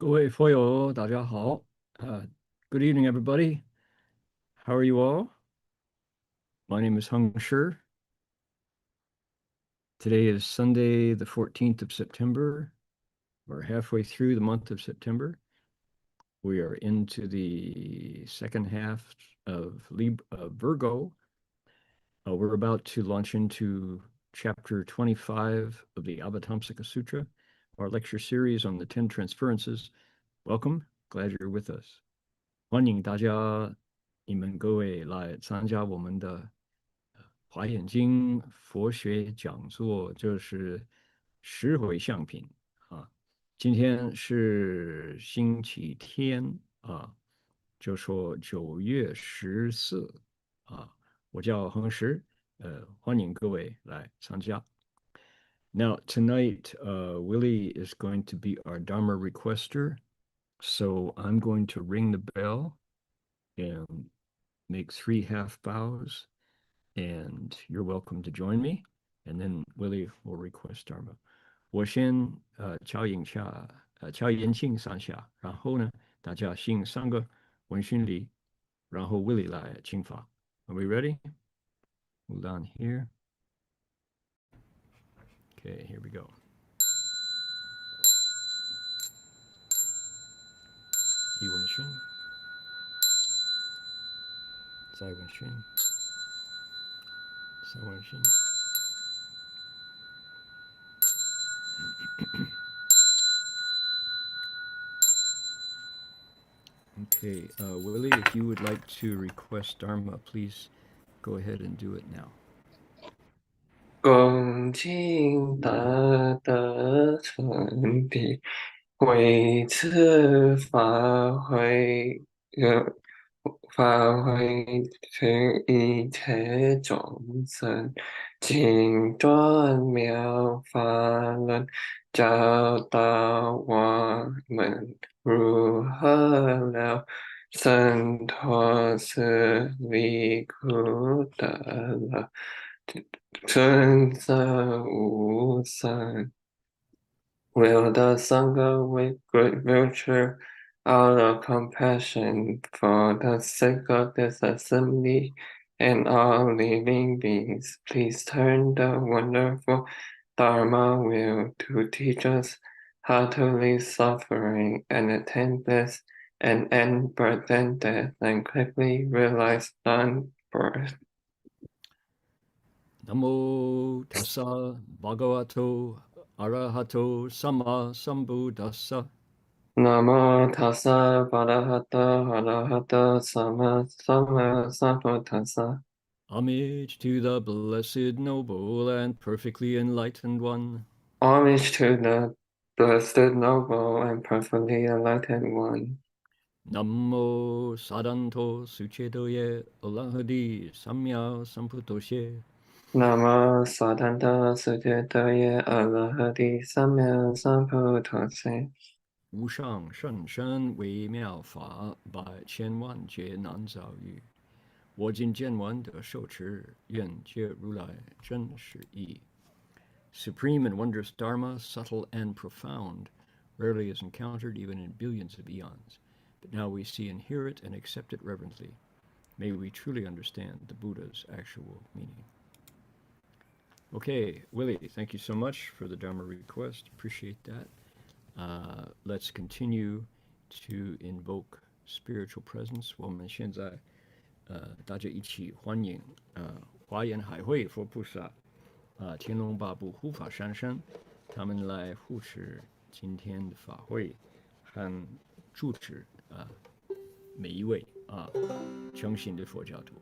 各位 foil，大家好。Good evening, everybody. How are you all? My name is Heng Sure. Today is Sunday, the 14th of September. We're halfway through the month of September. We are into the second half of Virgo. We're about to launch into chapter 25 of the Avatamsaka Sutra, our lecture series on the 10 Transferences. Welcome. Glad you're with us. 欢迎大家，你们各位来参加我们的华严经佛学讲座，就是十回向品啊。今天是星期天啊，就说9月14啊。我叫恒实，欢迎各位来参加。Now tonight, Willie is going to be our Dharma requester, so I'm going to ring the bell and make 3 half bows, and you're welcome to join me. And then Willie will request Dharma. 我先敲言庆3下，然后呢，大家信3个文熏礼，然后 Willie 来请法。Are we ready? Hold on here. Okay, here we go. 一文熏，再文熏，三文熏。Okay, Willie, if you would like to request Dharma, please go ahead and do it now. 恭敬大德传递，为此法会去一切众生，尽断妙法轮，教导我们如何了生脱死离苦得乐。纯色无三 will the Sangha with great virtue out of compassion for the sake of this assembly and all living beings, please turn the wonderful Dharma wheel to teach us how to leave suffering and attain bliss and end birth and death and quickly realize non-birth. Namo tassa bhagavato arahato sama sambuddhassa. Namo tassa bhagavato arahato sama sambuddhassa. Homage to the blessed, noble, and perfectly enlightened one. Homage to the blessed, noble, and perfectly enlightened one. Namo sadanto suchedoye olahadi samya samputoshe. Namo Saddhanta Sujetaye Arahati Samya Sambuddhase. 无上甚深微妙法，百千万劫难遭遇。我今见闻得受持，愿解如来真实义。Supreme and wondrous Dharma, subtle and profound, rarely is encountered even in billions of eons. But now we see and hear it and accept it reverently. May we truly understand the Buddha's actual meaning. Okay, Willie, thank you so much for the Dharma request. Appreciate that. Let's continue to invoke spiritual presence. 我们现在大家一起欢迎华严海会佛菩萨天龙八部护法三圣，他们来护持今天的法会和主持每一位诚信的佛教徒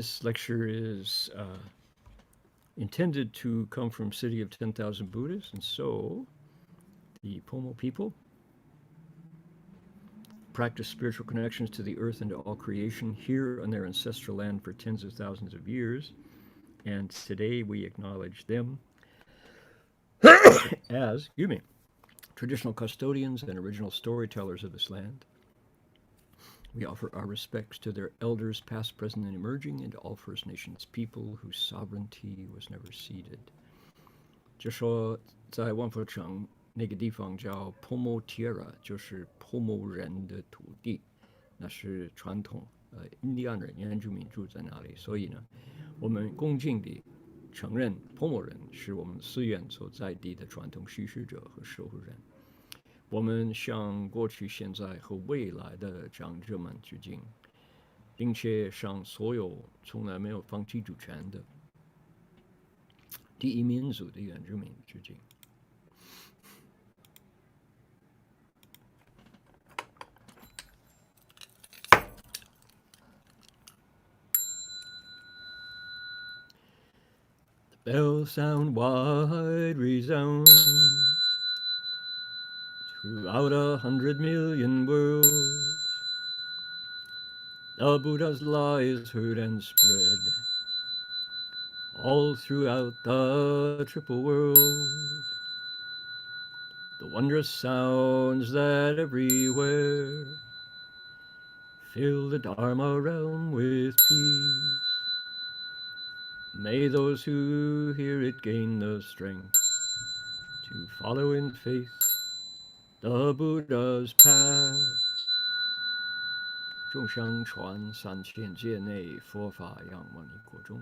This lecture is intended to come from City of 10,000 Buddhas, and so the Pomo people practice spiritual connections to the earth and to all creation here on their ancestral land for tens of thousands of years. And today we acknowledge them as, traditional custodians and original storytellers of this land. We offer our respects to their elders, past, present, and emerging, and to all First Nations people whose sovereignty was never ceded. 就说在万佛城那个地方叫 Pomo Tierra， 就是 Pomo 人的土地，那是传统印第安人原住民住在那里，所以呢，我们恭敬地承认 Pomo 人是我们寺院所在地的传统叙事者和守护人。我们向过去、现在和未来的长者们致敬，并且向所有从来没有放弃主权的第一民族的原住民致敬。The bell sound wide resounds throughout 100 million worlds. The Buddha's lies heard and spread all throughout the triple world. The wondrous sounds that everywhere fill the Dharma realm with peace. May those who hear it gain the strength to follow in faith the Buddha's path. 众生传3000界内，佛法扬万亿国中，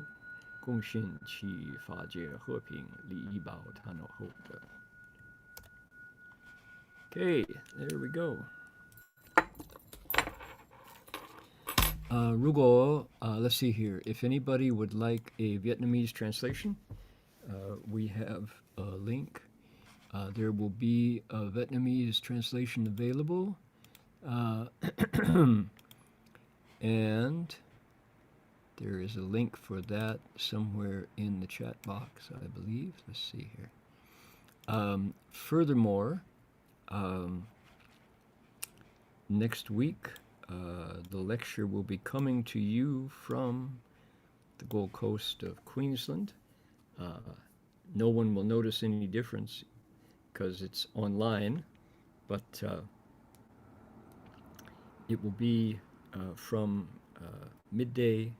共信其法界和平，利益宝贪恼后的。Okay, there we go. 如果 let's see here. If anybody would like a Vietnamese translation, we have a link. There will be a Vietnamese translation available. And there is a link for that somewhere in the chat box, I believe. Let's see here. Furthermore, next week, the lecture will be coming to you from the Gold Coast of Queensland. No one will notice any difference because it's online, but it will be from midday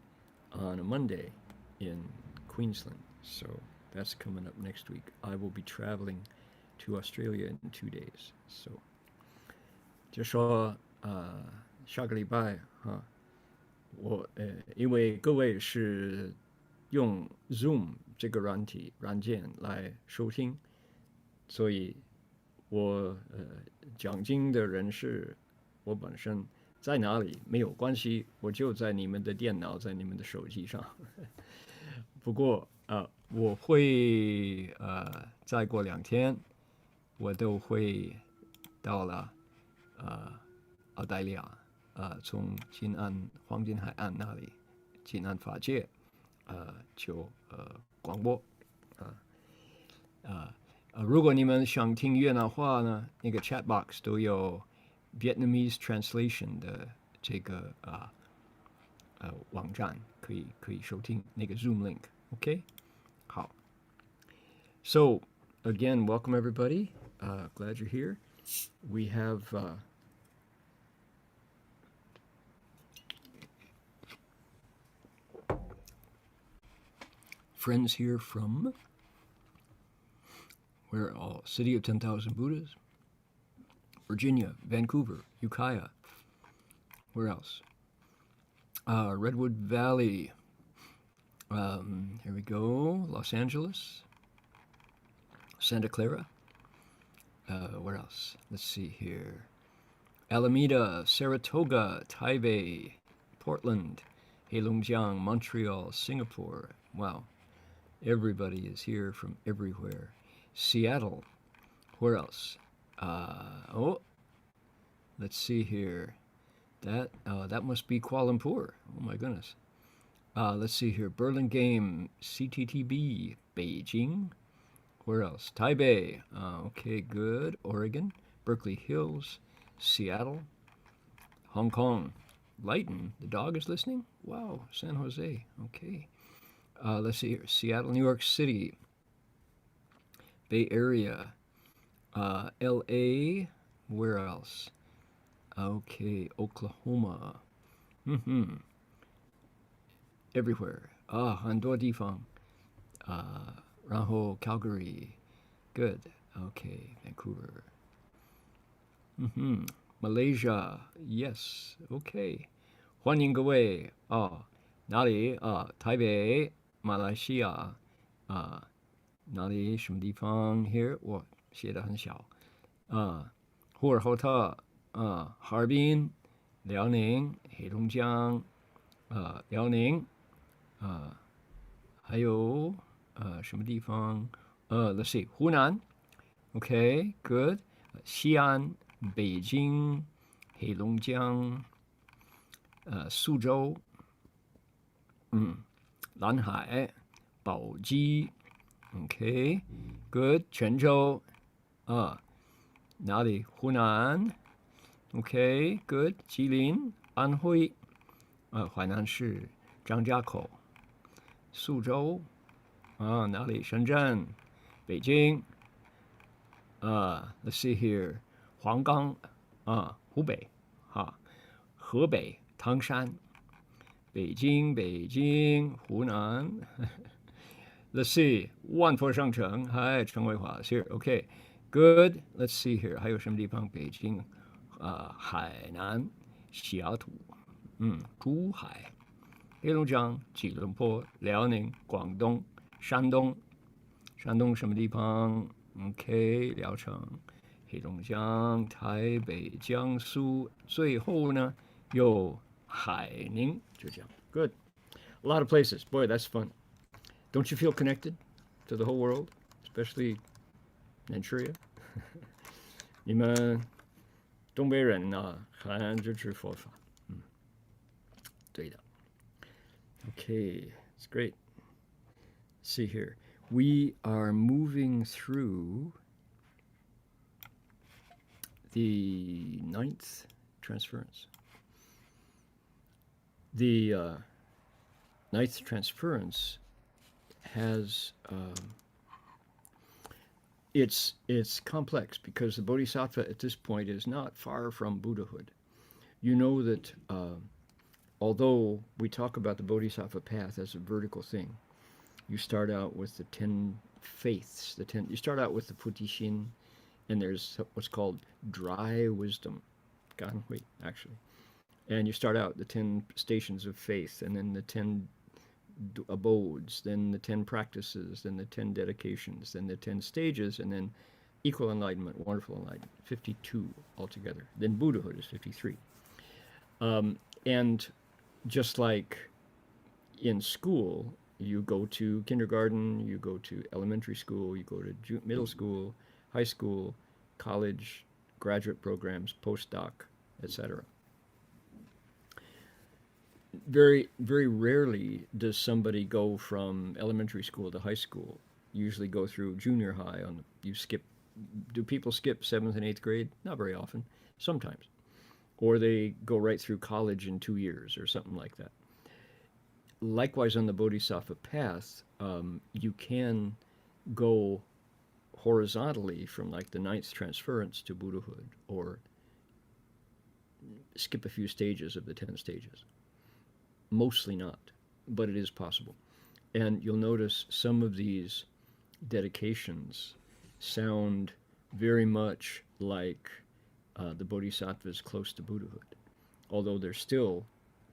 on a Monday in Queensland. So that's coming up next week. I will be traveling to Australia in 2 days. So 就说下个礼拜哈，我因为各位是用 Zoom 这个软件来收听，所以我讲经的人是我本身在哪里没有关系，我就在你们的电脑，在你们的手机上。不过我会再过2天，我都会到了澳大利亚，从金安黄金海岸那里，金安法界就广播如果你们想听越南话呢，那个 chat box 都有 Vietnamese translation 的这个网站可以收听那个 Zoom link. Okay? 好。So again, welcome everybody. Glad you're here. We have friends here from where all City of 10,000 Buddhas, Virginia, Vancouver, Ukiah. Where else? Redwood Valley. Here we go. Los Angeles. Santa Clara. Where else? Let's see here. Alameda, Saratoga, Taipei, Portland, Heilongjiang, Montreal, Singapore. Wow. Everybody is here from everywhere. Seattle. Where else? Let's see here. That must be Kuala Lumpur. Oh my goodness. Let's see here. Burlingame, CTTB, Beijing. Where else? Taipei. Okay, good. Oregon, Berkeley Hills, Seattle, Hong Kong. Lighton, the dog is listening? Wow, San Jose. Okay. Let's see here. Seattle, New York City, Bay Area, LA. Where else? Okay, Oklahoma. Everywhere. 很多地方。然后 Calgary. Good. Okay, Vancouver. Malaysia. Yes. Okay. 欢迎各位。哪里？台北，马来西亚。哪里？什么地方 ？Here 我写的很小。呼和浩特。哈尔滨，辽宁，黑龙江。辽宁。还有什么地方？Let's see， 湖南 ，OK， good， 西安、北京、黑龙江，苏州，南海、宝鸡 ，OK， good， 泉州，哪里？湖南 ，OK， good， 吉林、安徽，淮南市、张家口。苏州哪里？深圳、北京let's see here， 黄冈湖北河北唐山，北京，湖南let's see， 万佛上城，嗨，陈伟华 here， OK， good， let's see here， 还有什么地方？北京海南西雅图，珠海。黑龙江、吉隆坡、辽宁、广东、山东什么地方 ？OK， 聊城、黑龙江、台北、江苏，最后呢有海宁，就这样。Good, a lot of places. Boy, that's fun. Don't you feel connected to the whole world, especially Manchuria? 你们东北人很支持佛法，对的。Okay, it's great. Let's see here. We are moving through the 9th transference. The 9th transference has it's complex because the bodhisattva at this point is not far from Buddhahood. You know that although we talk about the bodhisattva path as a vertical thing, you start out with the 10 faiths. You start out with the Putishin, and there's what's called dry wisdom, Ganhui, actually. And you start out the 10 stations of faith, and then the 10 abodes, then the 10 practices, then the 10 dedications, then the 10 stages, and then equal enlightenment, wonderful enlightenment, 52 altogether. Then Buddhahood is 53. And just like in school, you go to kindergarten, you go to elementary school, you go to middle school, high school, college, graduate programs, postdoc, etc. Very, very rarely does somebody go from elementary school to high school. Usually go through junior high. Do people skip 7th and 8th grade? Not very often, sometimes. Or they go right through college in 2 years or something like that. Likewise, on the Bodhisattva path, you can go horizontally from like the 9th transference to Buddhahood, or skip a few stages of the 10 stages. Mostly not, but it is possible. And you'll notice some of these dedications sound very much like the Bodhisattvas close to Buddhahood, although there's still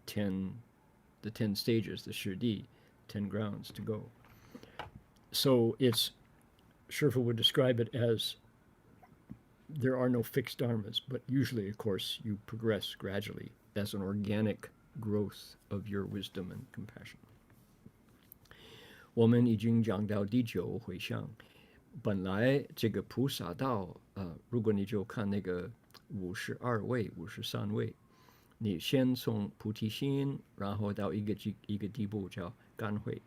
the 10 stages, the Shirdi, 10 grounds to go. So Sherpa would describe it as there are no fixed dharmas, but usually, of course, you progress gradually as an organic growth of your wisdom and compassion. 我们已经讲到第9回向，本来这个菩萨道，如果你就看那个52位、53位，你先从菩提心，然后到一个地步叫甘慧，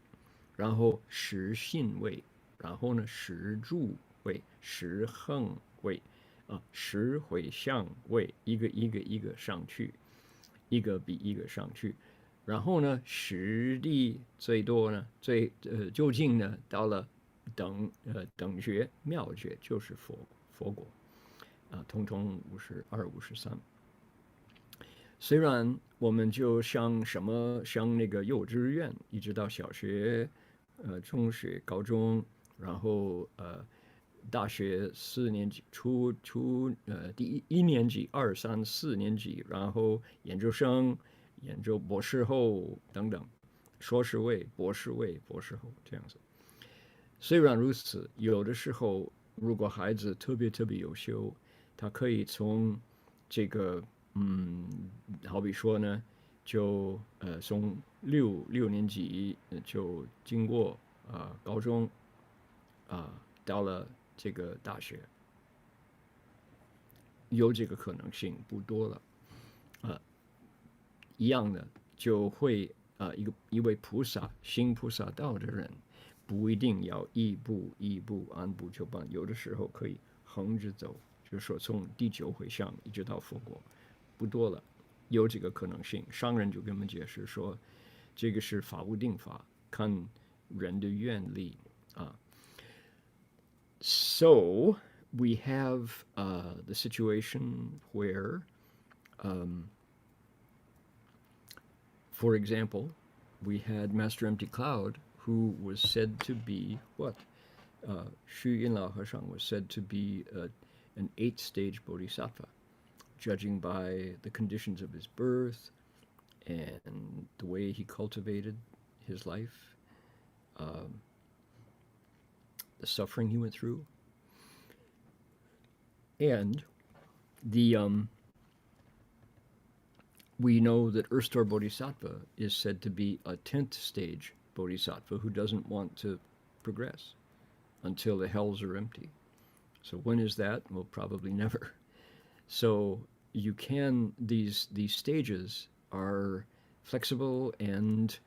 然后十信位，然后呢十住位、十恒位，十回向位，一个上去，一个比一个上去。然后呢，实力最多呢，究竟呢，到了等觉妙觉，就是佛果通通52、53。虽然我们就像那个幼稚园，一直到小学、中学、高中，然后大学4年级、第一年级、2、3、4年级，然后研究生、博士后等等，硕士位、博士位、博士后这样子。虽然如此，有的时候如果孩子特别优秀，他可以从这个好比说呢，就从六年级就经过高中到了这个大学，有这个可能性不多了一样的就会一位菩萨行菩萨道的人，不一定要一步按部就班，有的时候可以横着走，就是说从第9回向一直到佛果，不多了，有这个可能性。商人就跟我们解释说，这个是法无定法，看人的愿力So we have the situation where, for example, we had Master Empty Cloud, who was said to be what? Xu Yinlao Heshang was said to be an 8-stage bodhisattva, judging by the conditions of his birth and the way he cultivated his life, the suffering he went through, and we know that Erstor Bodhisattva is said to be a 10th stage bodhisattva who doesn't want to progress until the hells are empty. So when is that? Well, probably never. So you can, these stages are flexible and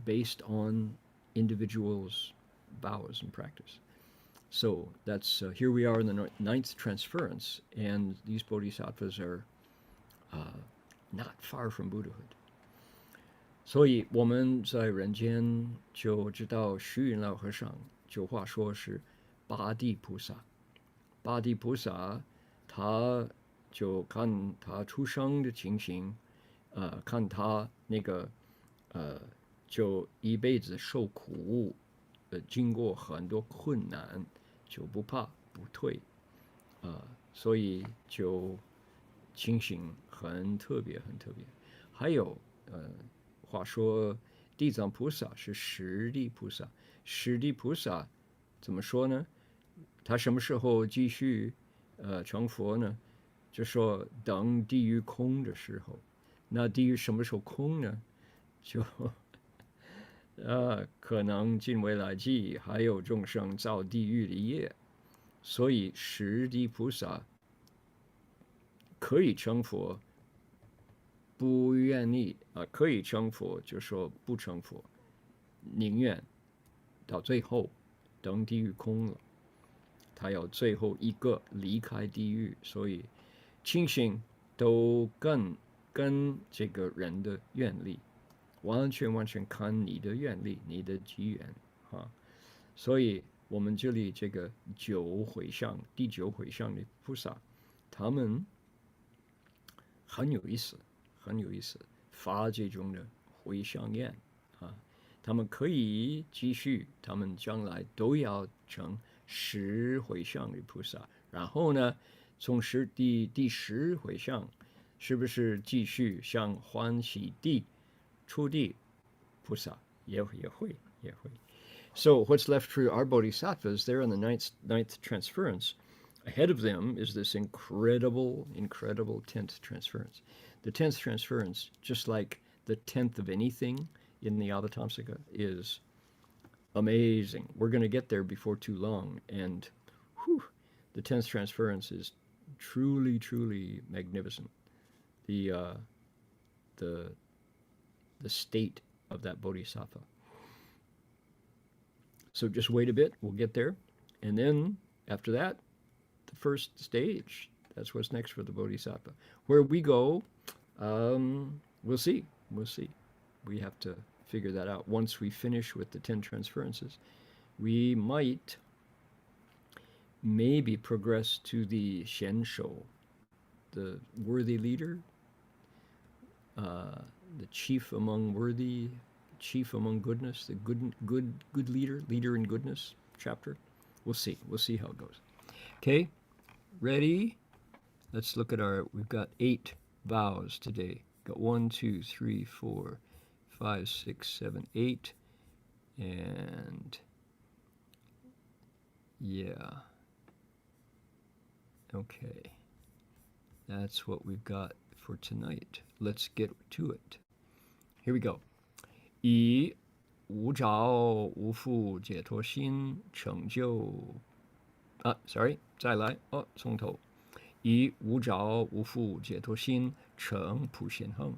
based on individuals' vows and practice. So that's here we are in the 9th transference, and these bodhisattvas are not far from Buddhahood. 所以我们在人间就知道虚云老和尚就话说是八地菩萨，八地菩萨他就看他出生的情形，看他那个就一辈子受苦，经过很多困难，就不怕不退，所以就情形很特别。还有话说地藏菩萨是十地菩萨，十地菩萨怎么说呢？他什么时候继续成佛呢？就说等地狱空的时候。那地狱什么时候空呢？就可能尽未来际还有众生造地狱的业，所以十地菩萨可以成佛，不愿意可以成佛就说不成佛，宁愿到最后等地狱空了，他要最后一个离开地狱，所以情形都跟这个人的愿力完全看你的愿力，你的机缘所以我们这里这个第9回向的菩萨，他们很有意思，发这种的回向愿他们可以继续，他们将来都要成10回向的菩萨，然后呢，从第10回向，是不是继续像欢喜地、初地菩萨也会。So what's left for our bodhisattvas there on the ninth transference? Ahead of them is this incredible 10th transference. The 10th transference, just like the 10th of anything in the Avatamsaka, is amazing. We're going to get there before too long, and the 10th transference is truly magnificent. The the state of that bodhisattva. So just wait a bit, we'll get there. And then after that, the first stage, that's what's next for the bodhisattva. Where we go, we'll see. We'll see. We have to figure that out. Once we finish with the 10 transferences, we might maybe progress to the Heng Sure, the worthy leader, the chief among worthy, chief among goodness, the good leader in goodness chapter. We'll see. We'll see how it goes. Okay, ready? Let's look at we've got 8 vows today. Got 1, 2, 3, 4, 5, 6, 7, 8. And yeah. Okay. That's what we've got for tonight. Let's get to it. Here we go. 以无着无负解脱心成就再来从头。以无着无负解脱心成普贤恒，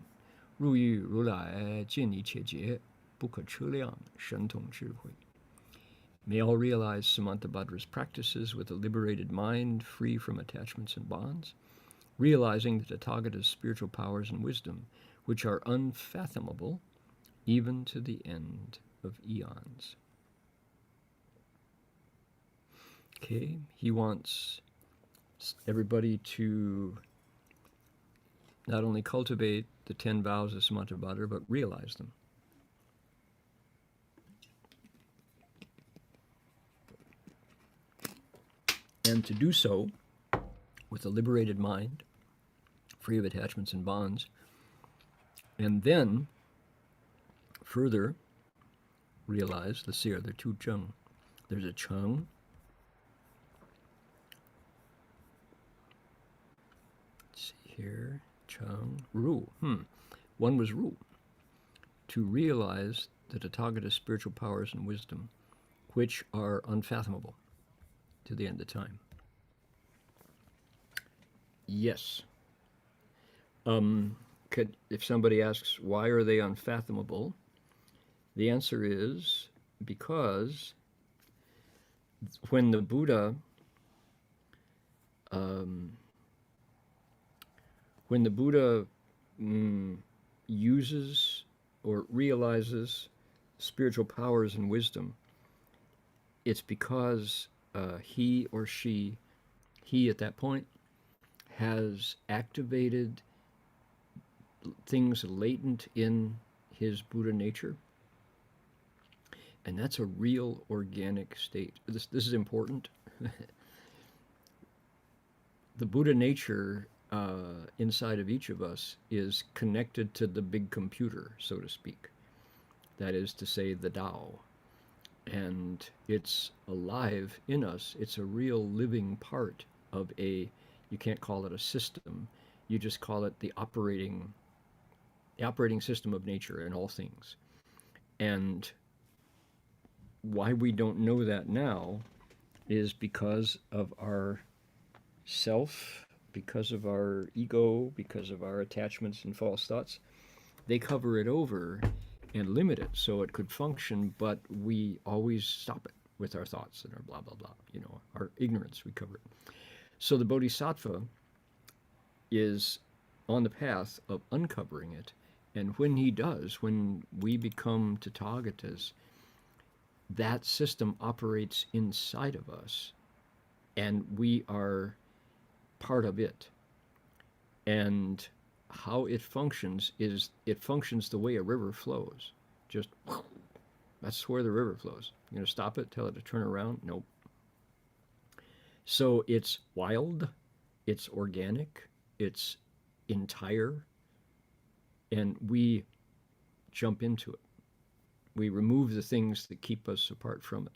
入于如来见一切劫，不可测量神通智慧。May all realize Samantabhadra's practices with a liberated mind, free from attachments and bonds, realizing the Tathagata's spiritual powers and wisdom, which are unfathomable even to the end of eons. Okay, he wants everybody to not only cultivate the 10 vows of Samantabhadra, but realize them. And to do so with a liberated mind, free of attachments and bonds, and then further realize, let's see, are there 2 cheng? There's a cheng. Let's see here, cheng, ru. One was ru. To realize the Tathagata's spiritual powers and wisdom, which are unfathomable to the end of time. Yes. If somebody asks, why are they unfathomable? The answer is because when the Buddha uses or realizes spiritual powers and wisdom, it's because he or she, at that point, has activated things latent in his Buddha nature. And that's a real organic state. This is important. The Buddha nature inside of each of us is connected to the big computer, so to speak. That is to say, the Tao. And it's alive in us. It's a real living part of you can't call it a system. You just call it the operating system of nature in all things. And why we don't know that now is because of our self, because of our ego, because of our attachments and false thoughts. They cover it over and limit it so it could function, but we always stop it with our thoughts and our blah, blah, blah. Our ignorance, we cover it. So the Bodhisattva is on the path of uncovering it. And when he does, when we become Tathagatas, that system operates inside of us, and we are part of it. And how it functions is it functions the way a river flows. Just, that's where the river flows. You're going to stop it, tell it to turn around? Nope. So it's wild, it's organic, it's entire, and we jump into it. We remove the things that keep us apart from it.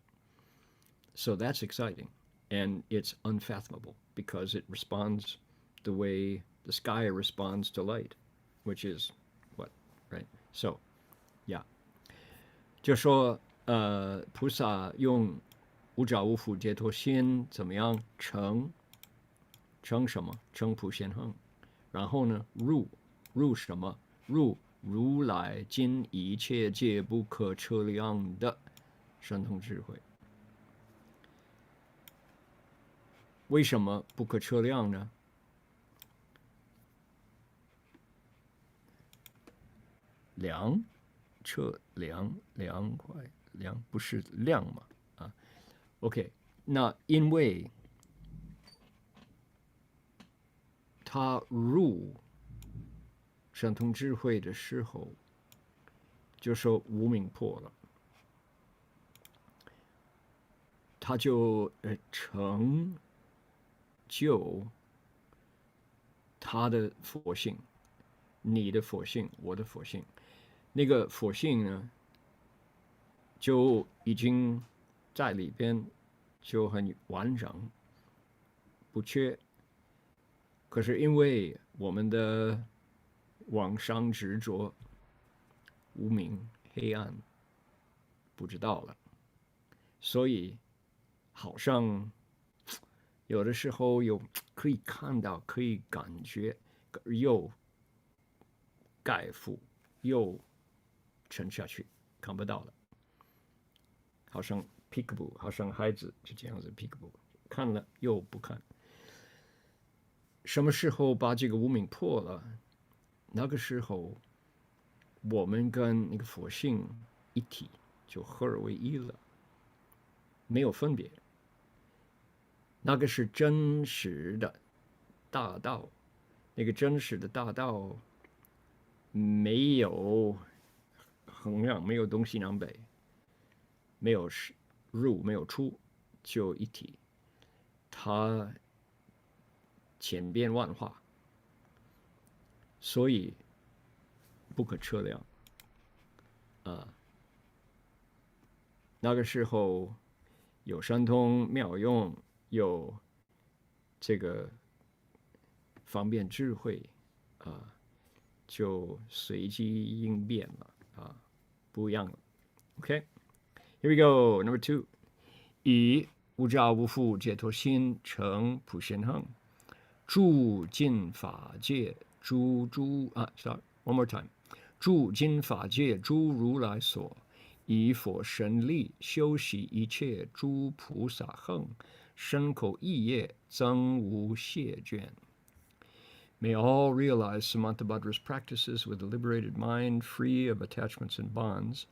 So that's exciting. And it's unfathomable because it responds the way the sky responds to light, which is what, right? So, yeah. 就说菩萨用无着无负解脱心怎么样成什么？成普贤恒。然后呢，入什么？入如来今一切界不可测量的神通智慧。为什么不可测量呢？测量快量不是量嘛？啊 ，OK， 那因为他入神通智慧的时候，就说无明破了，他就成就他的佛性，你的佛性，我的佛性。那个佛性呢，就已经在里边就很完整不缺。可是因为我们的往上执着、无明、黑暗不知道了，所以好像有的时候有可以看到、可以感觉，又盖覆，又沉下去，看不到了，好像 peekaboo， 好像孩子就这样子 peekaboo， 看了又不看。什么时候把这个无明破了？那个时候，我们跟那个佛性一体，就合而为一了，没有分别。那个是真实的大道，那个真实的大道没有衡量，没有东西南北，没有入，没有出，就一体。它千变万化，所以不可测量。那个时候有神通妙用，有这个方便智慧就随机应变了不一样了。OK， here we go. Number 2， 以无着无缚解脱心成普贤行，住尽法界sorry one more time， 住尽法界诸如来所。以佛神力修习一切诸菩萨行，身口意业增无懈倦。May all realize Samantabhadra's practices with a liberated mind, free of attachments and bonds,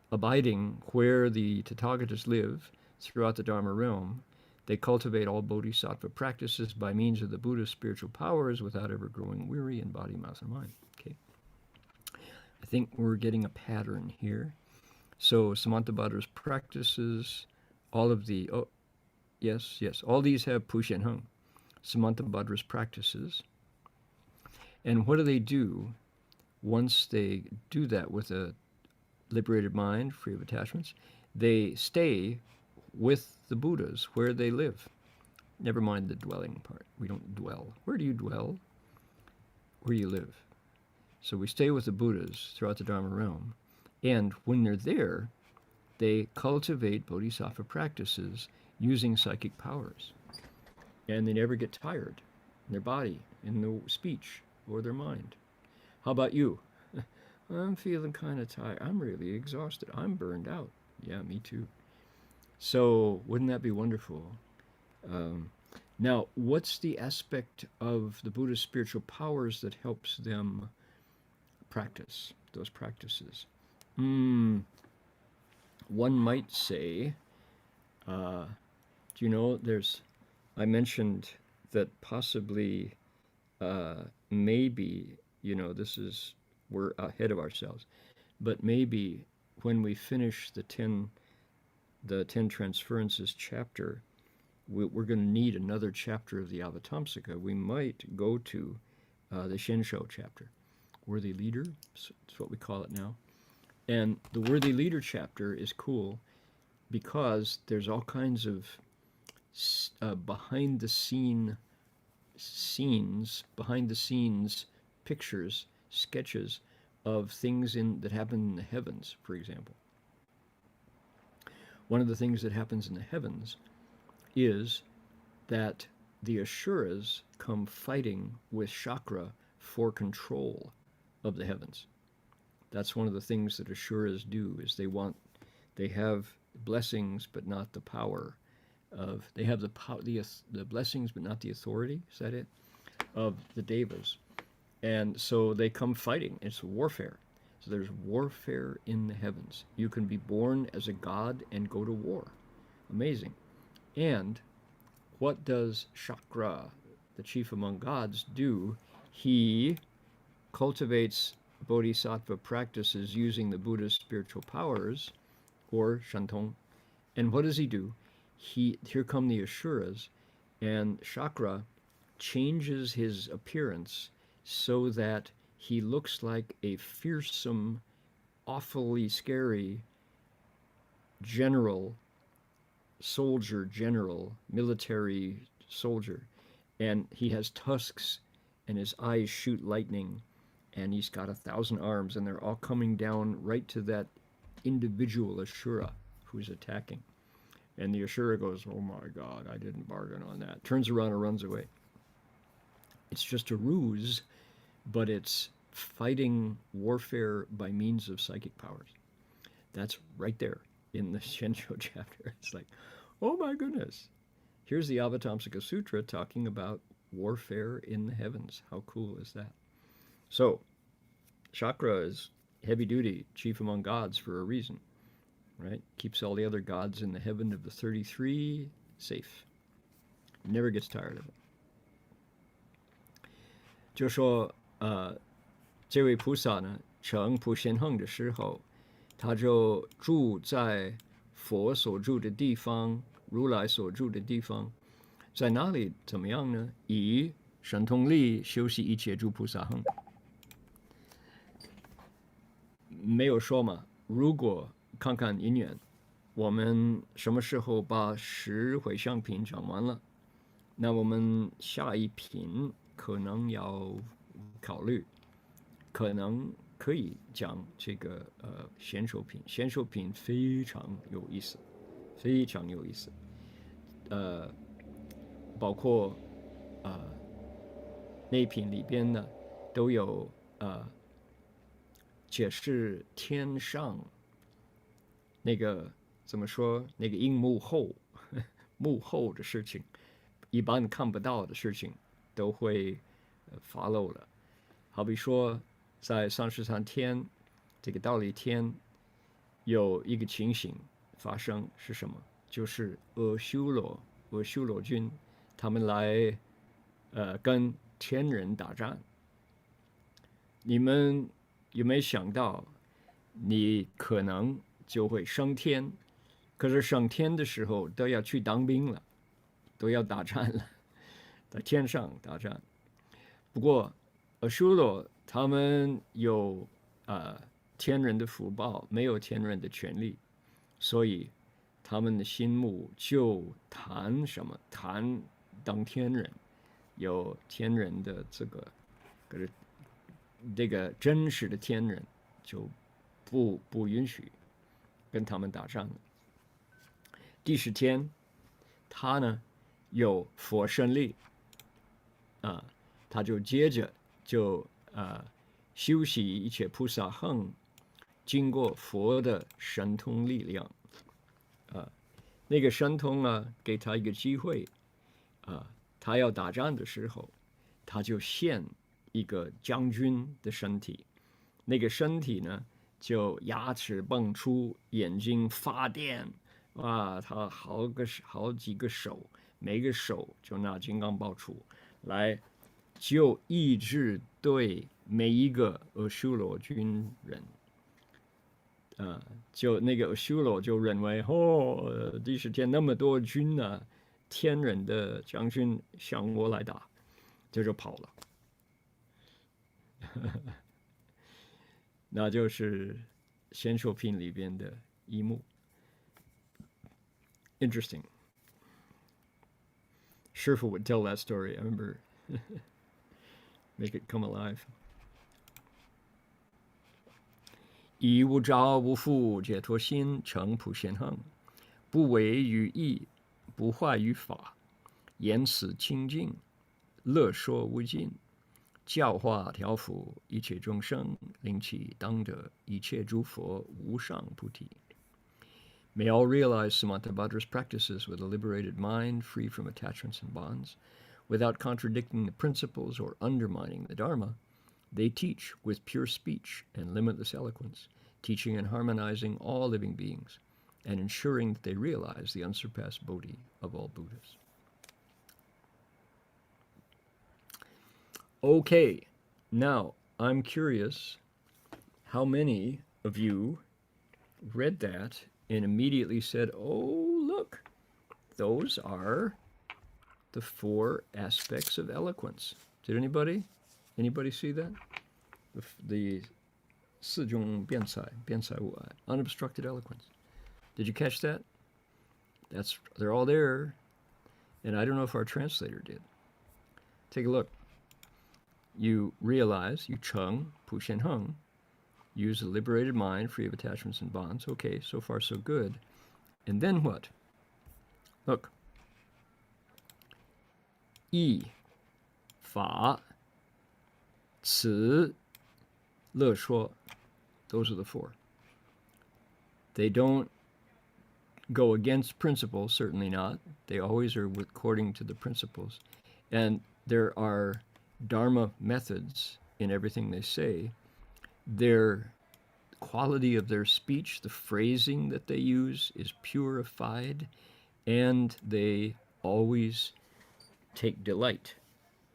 abiding where the Tathagatas live throughout the Dharma realm. They cultivate all bodhisattva practices by means of the Buddha's spiritual powers without ever growing weary in body, mouth, and mind. Okay. I think we're getting a pattern here. So Samantabhadra's practices, all of the, all these have Pushen Hung, Samantabhadra's practices. And what do? Once they do that with a liberated mind, free of attachments, they stay with the Buddhas where they live. Never mind the dwelling part. We don't dwell. Where do you dwell? Where you live. So we stay with the Buddhas throughout the Dharma realm. And when they're there, they cultivate bodhisattva practices using psychic powers. And they never get tired in their body, in their speech, or their mind. How about you? I'm feeling kind of tired. I'm really exhausted. I'm burned out. Yeah, me too. So wouldn't that be wonderful? Now, what's the aspect of the Buddha's spiritual powers that helps them practice those practices? One might say, I mentioned that possibly, maybe, we're ahead of ourselves, but maybe when we finish the Ten Transferences chapter, we're going to need another chapter of the Avatamsaka. We might go to the Heng Sure chapter, Worthy Leader, that's what we call it now. And the Worthy Leader chapter is cool because there's all kinds of behind the scenes pictures, sketches of things that happen in the heavens, for example. One of the things that happens in the heavens is that the Asuras come fighting with Chakra for control of the heavens. That's one of the things that Asuras do, is they have blessings but not the power of, they have the blessings but not the authority, is that it? Of the Devas. And so they come fighting. It's warfare. So there's warfare in the heavens. You can be born as a god and go to war. Amazing. And what does Shakra, the chief among gods, do? He cultivates bodhisattva practices using the Buddha's spiritual powers, or Shantong. And what does he do? Here come the Asuras, and Shakra changes his appearance so that he looks like a fearsome, awfully scary soldier, military soldier. And he has tusks, and his eyes shoot lightning, and he's got 1,000 arms, and they're all coming down right to that individual Asura who's attacking. And the Asura goes, oh my God, I didn't bargain on that. Turns around and runs away. It's just a ruse, but it's fighting warfare by means of psychic powers. That's right there in the Heng Sure chapter. It's like, oh my goodness. Here's the Avatamsaka Sutra talking about warfare in the heavens. How cool is that? So, Shakra is heavy duty, chief among gods for a reason, right? Keeps all the other gods in the heaven of the 33 safe. Never gets tired of it. 就说这位菩萨呢，成普贤行的时候，他就住在佛所住的地方，如来所住的地方，在哪里怎么样呢？以神通力修习一切诸菩萨行。没有说嘛，如果看看因缘，我们什么时候把十回向品讲完了，那我们下一品可能要考虑，可能可以讲这个显手品。显手品非常有意思，非常有意思。包括那品里边呢都有解释天上那个怎么说，那个荧幕后幕后的事情，一般看不到的事情都会follow了。好比说在33天这个道理天有一个情形发生是什么？就是阿修罗军他们来跟天人打仗。你们有没有想到，你可能就会升天，可是升天的时候都要去当兵了，都要打仗了，在天上打仗。不过阿修罗他们有天人的福报，没有天人的权利，所以他们的心目就谈什么？谈当天人，有天人的这个，可是这个真实的天人就不允许跟他们打仗了。第10天，他呢有佛身力他就接着就修习一切菩萨行，经过佛的神通力量那个神通啊，给他一个机会他要打仗的时候，他就现一个将军的身体，那个身体呢就牙齿蹦出，眼睛发电，他好几个手，每个手就拿金刚宝杵来就抑制对每一个阿修罗军人。就那个阿修罗就认为第10天那么多军啊，天人的将军向我来打，就跑了。那就是显手品里边的一幕。Interesting. 师父 would tell that story. I remember. Make it come alive. 以无着无负解脱心，成普贤行，不违于义，不坏于法，言辞清净，乐说无尽，教化调伏一切众生，令其当得一切诸佛无上菩提. May all realize Samantabhadra's practices with a liberated mind, free from attachments and bonds, without contradicting the principles or undermining the Dharma. They teach with pure speech and limitless eloquence, teaching and harmonizing all living beings, and ensuring that they realize the unsurpassed Bodhi of all Buddhas. Okay, now I'm curious how many of you read that and immediately said, oh, look, those are the 4 aspects of eloquence. Did anybody see that? The 四种辩才, 辩才无碍, unobstructed eloquence. Did you catch that? They're all there, and I don't know if our translator did. Take a look. You realize, you cheng, pu shen heng, use a liberated mind, free of attachments and bonds. Okay, so far so good. And then what? Look. Yi, fa, ci, le shuo. Those are the 4. They don't go against principles, certainly not. They always are according to the principles. And there are Dharma methods in everything they say. Their quality of their speech, the phrasing that they use is purified, and they always take delight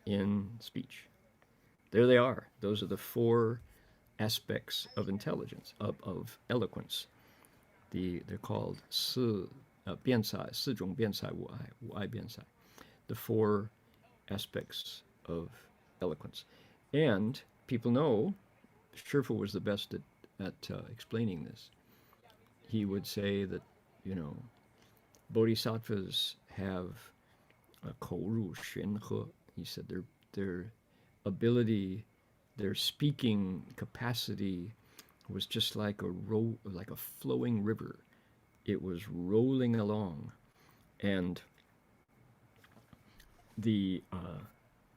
in speech. There they are. Those are the 4 aspects of intelligence, of eloquence. They're called 辩才, 四种辩才无碍, 无碍辩才. The 4 aspects of eloquence. And people know Shifu was the best at explaining this. He would say that, bodhisattvas have a 口入玄壑. He said their ability, their speaking capacity was just like a flowing river. It was rolling along, and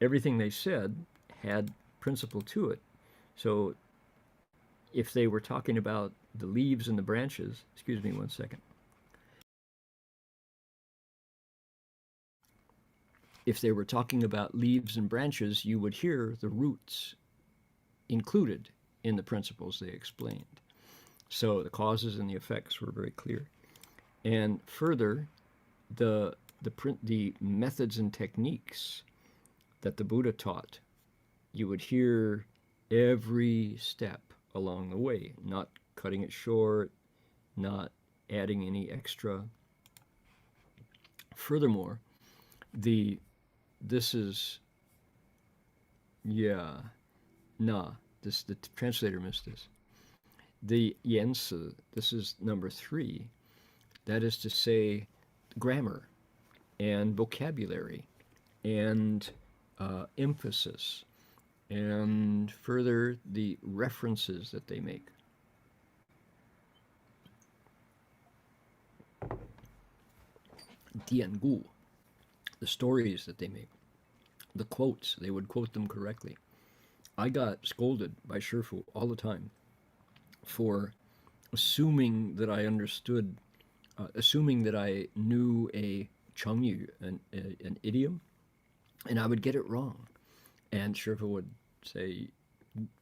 everything they said had principle to it. So if they were talking about the leaves and the branches, excuse me one second. If they were talking about leaves and branches, you would hear the roots included in the principles they explained. So the causes and the effects were very clear. And further, the methods and techniques that the Buddha taught, you would hear every step along the way, not cutting it short, not adding any extra. Furthermore, the translator missed this. The yansi, this is number 3, that is to say grammar and vocabulary and emphasis, and further the references that they make. Diangu, the stories that they make, the quotes, they would quote them correctly. I got scolded by Shifu all the time for assuming that I understood, assuming that I knew a chengyu, an idiom, and I would get it wrong. And Shifu would say,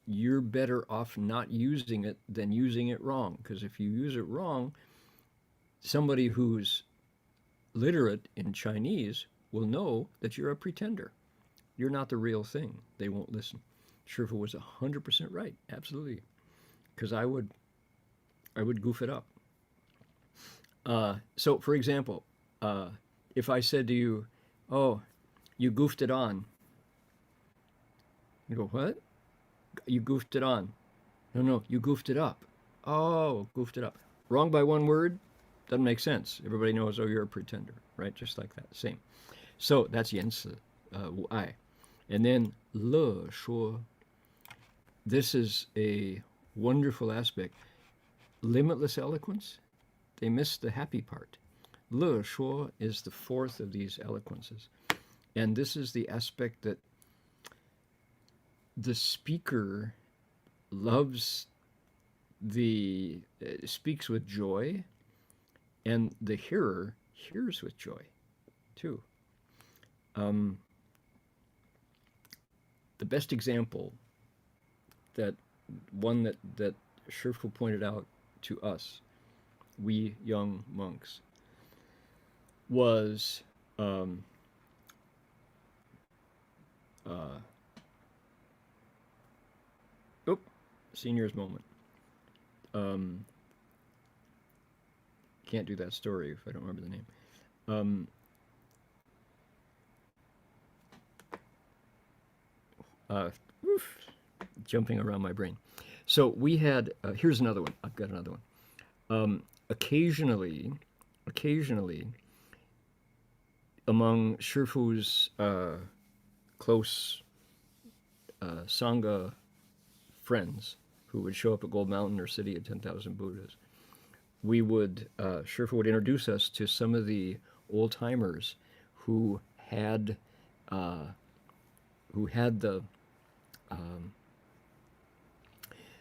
you're better off not using it than using it wrong, because if you use it wrong, somebody who's literate in Chinese will know that you're a pretender. You're not the real thing. They won't listen. Shifu was 100% right, absolutely, because I would goof it up. So, for example, if I said to you, "Oh, you goofed it on," you go, "What? You goofed it on?" No, you goofed it up. Oh, goofed it up. Wrong by one word, doesn't make sense. Everybody knows, oh, you're a pretender, right? Just like that, same. So that's yansi, wu ai. And then le shuo. This is a wonderful aspect. Limitless eloquence, they missed the happy part. Le shuo is the 4th of these eloquences. And this is the aspect that the speaker speaks with joy, and the hearer hears with joy too. The best example, that Shifu pointed out to us, we young monks, was senior's moment. Can't do that story if I don't remember the name. Jumping around my brain. So we had, here's another one. I've got another one. Occasionally, among Shifu's close Sangha friends who would show up at Gold Mountain or City of 10,000 Buddhas, Shifu would introduce us to some of the old timers who had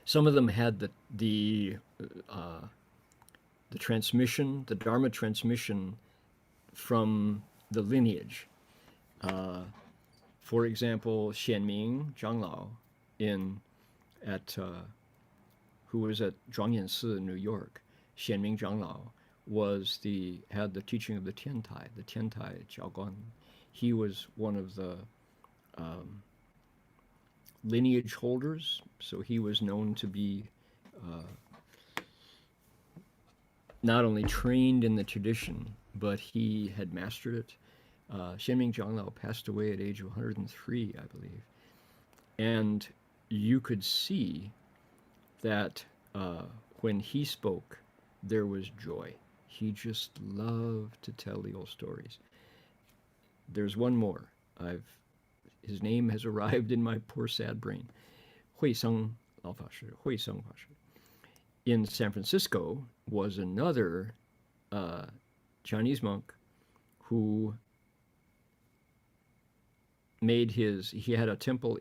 some of them had the transmission, the Dharma transmission from the lineage. For example, Xianming Zhanglao who was at Zhuangyan in New York. Xianming Zhanglao had the teaching of the Tiantai Jiaoguan. He was one of the lineage holders, so he was known to be not only trained in the tradition, but he had mastered it. Xianming Zhanglao passed away at age of 103, I believe. And you could see that when he spoke, there was joy. He just loved to tell the old stories. There's one more. His name has arrived in my poor sad brain. Huiseng Lao Fa Shi, Huiseng Fa Shi. In San Francisco was another Chinese monk who he had a temple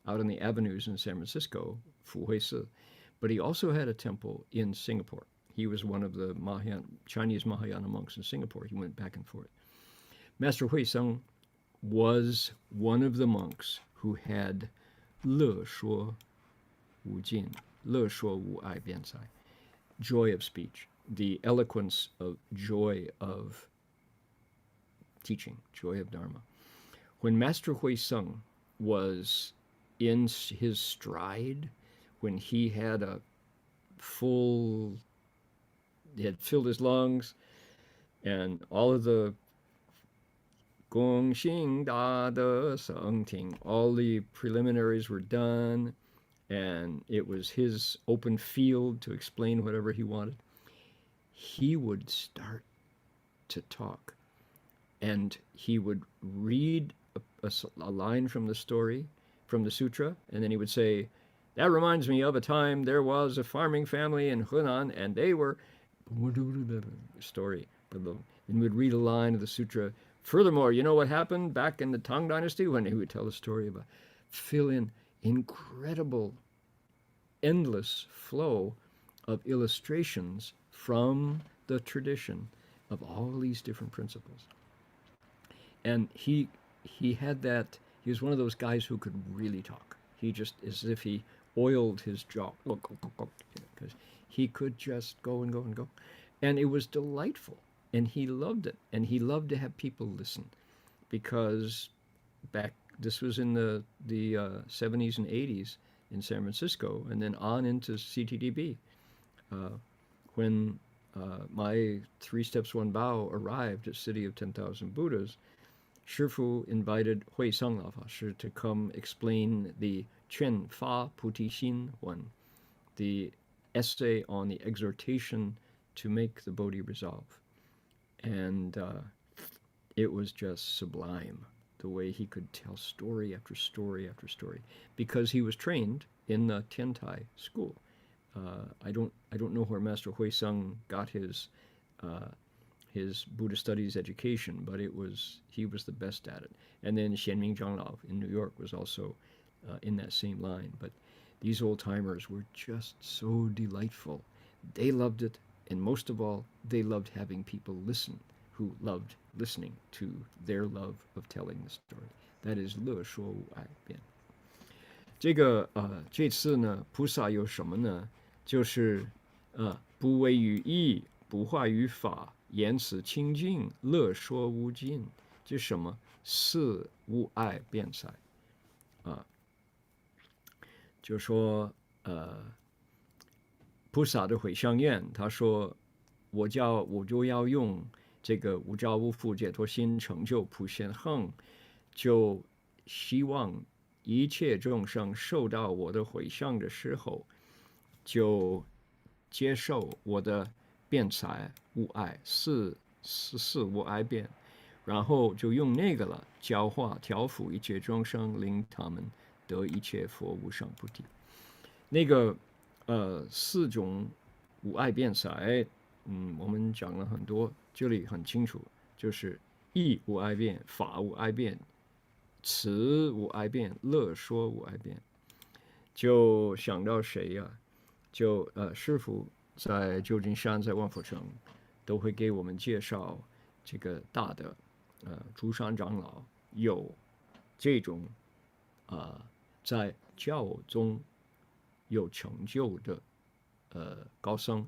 out in the avenues in San Francisco, Fu Hui Si, but he also had a temple in Singapore. He was one of the Chinese Mahayana monks in Singapore. He went back and forth. Master Huiseng was one of the monks who had Le Shuo Wu Jin, Le Shuo Wu Ai Bian Cai, joy of speech, the eloquence of joy of teaching, joy of Dharma. When Master Huiseng was in his stride, when he had filled his lungs, and all of the Gong Xing Da De Seng Ting, all the preliminaries were done, and it was his open field to explain whatever he wanted, he would start to talk. And he would read a line from the story, from the sutra, and then he would say, that reminds me of a time there was a farming family in Hunan, and they were story. And he would read a line of the sutra. Furthermore, you know what happened back in the Tang Dynasty? When he would tell a story about, fill in incredible, endless flow of illustrations from the tradition of all these different principles. And he had that, he was one of those guys who could really talk. He just, as if he oiled his jaw, because he could just go and go and go. And it was delightful. And he loved it. And he loved to have people listen. Because this was in the 70s and 80s in San Francisco, and then on into CTDB. When my 3 Steps, 1 Bow arrived at City of 10,000 Buddhas, Shifu invited Huiseng Lao Fa Shi to come explain the Chen Fa Puti Xin one, the essay on the exhortation to make the Bodhi resolve. And it was just sublime, the way he could tell story after story after story, because he was trained in the Tiantai school. I don't know where Master Huiseng got his Buddhist studies education, but he was the best at it. And then Xianming Zhanglao in New York was also in that same line. But these old timers were just so delightful. They loved it, and most of all, they loved having people listen who loved listening to their love of telling the story. That is 乐说无碍辩。这次呢，菩萨有什么呢？就是不为于义，不坏于法，言辞清净，乐说无尽。这什么？四无碍辩才就说菩萨的回向愿，他说我就要用这个无着无缚解脱心成就普贤恒，就希望一切众生受到我的回向的时候，就接受我的辩才无碍四无碍辩，然后就用那个了教化调伏一切众生，令他们得一切佛无上菩提。那个四种无碍辩才，我们讲了很多，这里很清楚，就是义无碍辩，法无碍辩，慈无碍辩，乐说无碍辩。就想到谁呀？就师父在旧金山，在万佛城，都会给我们介绍这个大的竹山长老有这种在教中有成就的高僧。